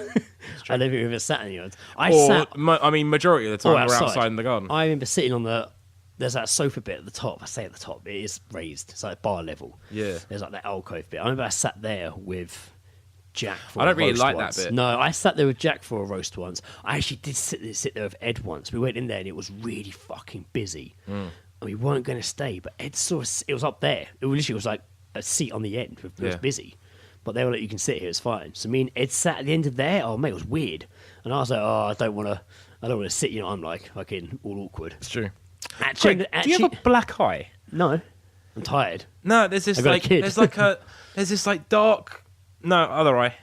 I don't think we've ever sat in the others. Majority of the time we're outside in the garden. I remember sitting on there's that sofa bit at the top. I say at the top, it is raised. It's like bar level. Yeah. There's like that alcove bit. I remember I sat there with Jack for I don't really like once. that bit. No, I sat there with Jack for a roast once. I actually did sit there with Ed once. We went in there and it was really fucking busy. And we weren't going to stay, but Ed saw us. It was up there. It literally was like a seat on the end. It was busy. But they were like, you can sit here, it's fine. So me and Ed sat at the end of there. Oh, mate, it was weird. And I was like, I don't want to sit. You know, I'm like fucking all awkward. It's true. Actually, Greg, do you have a black eye? No, I'm tired. No, there's this dark. No, other eye.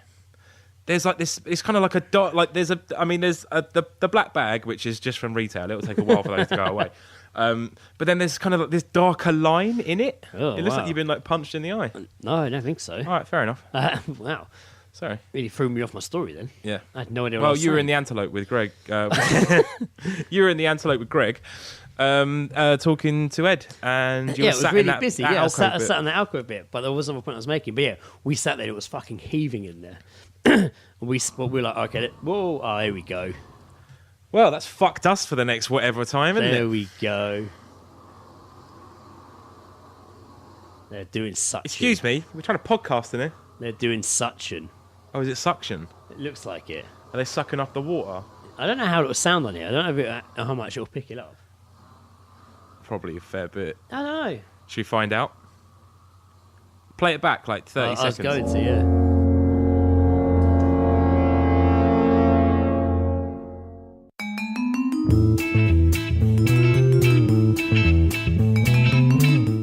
There's like this. It's kind of like a dark. Like there's the black bag, which is just from retail. It will take a while for those to go away. But then there's kind of like this darker line in it. Oh, it looks like you've been like punched in the eye. No, I don't think so. All right, fair enough. Wow. Sorry. Really threw me off my story then. Yeah. I had no idea what I Well, was you were saying. in the Antelope with Greg. You were in the Antelope with Greg, talking to Ed, and you were it was sat really in that, busy. that I alcove bit. sat on the alcove bit, but there wasn't a point I was making. But yeah, we sat there. It was fucking heaving in there. we were like, okay, whoa, here we go. Well, that's fucked us for the next whatever time, isn't There it? we go. They're doing suction. Excuse me, we're trying to podcast in here. They're doing suction. Oh, is it suction? It looks like it. Are they sucking up the water? I don't know how it will sound on here. I don't know how much it will pick it up. Probably a fair bit. I don't know. Should we find out? Play it back like 30 I was seconds. going to, yeah.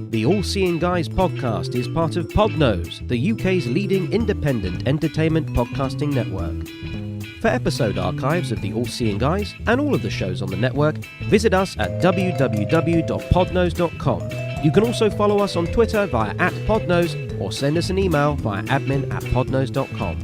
The All Seeing Guys podcast is part of Podnose, the UK's leading independent entertainment podcasting network. For episode archives of the All Seeing Guys and all of the shows on the network, visit us at www.podnose.com. You can also follow us on Twitter via @podnose or send us an email via admin@podnose.com.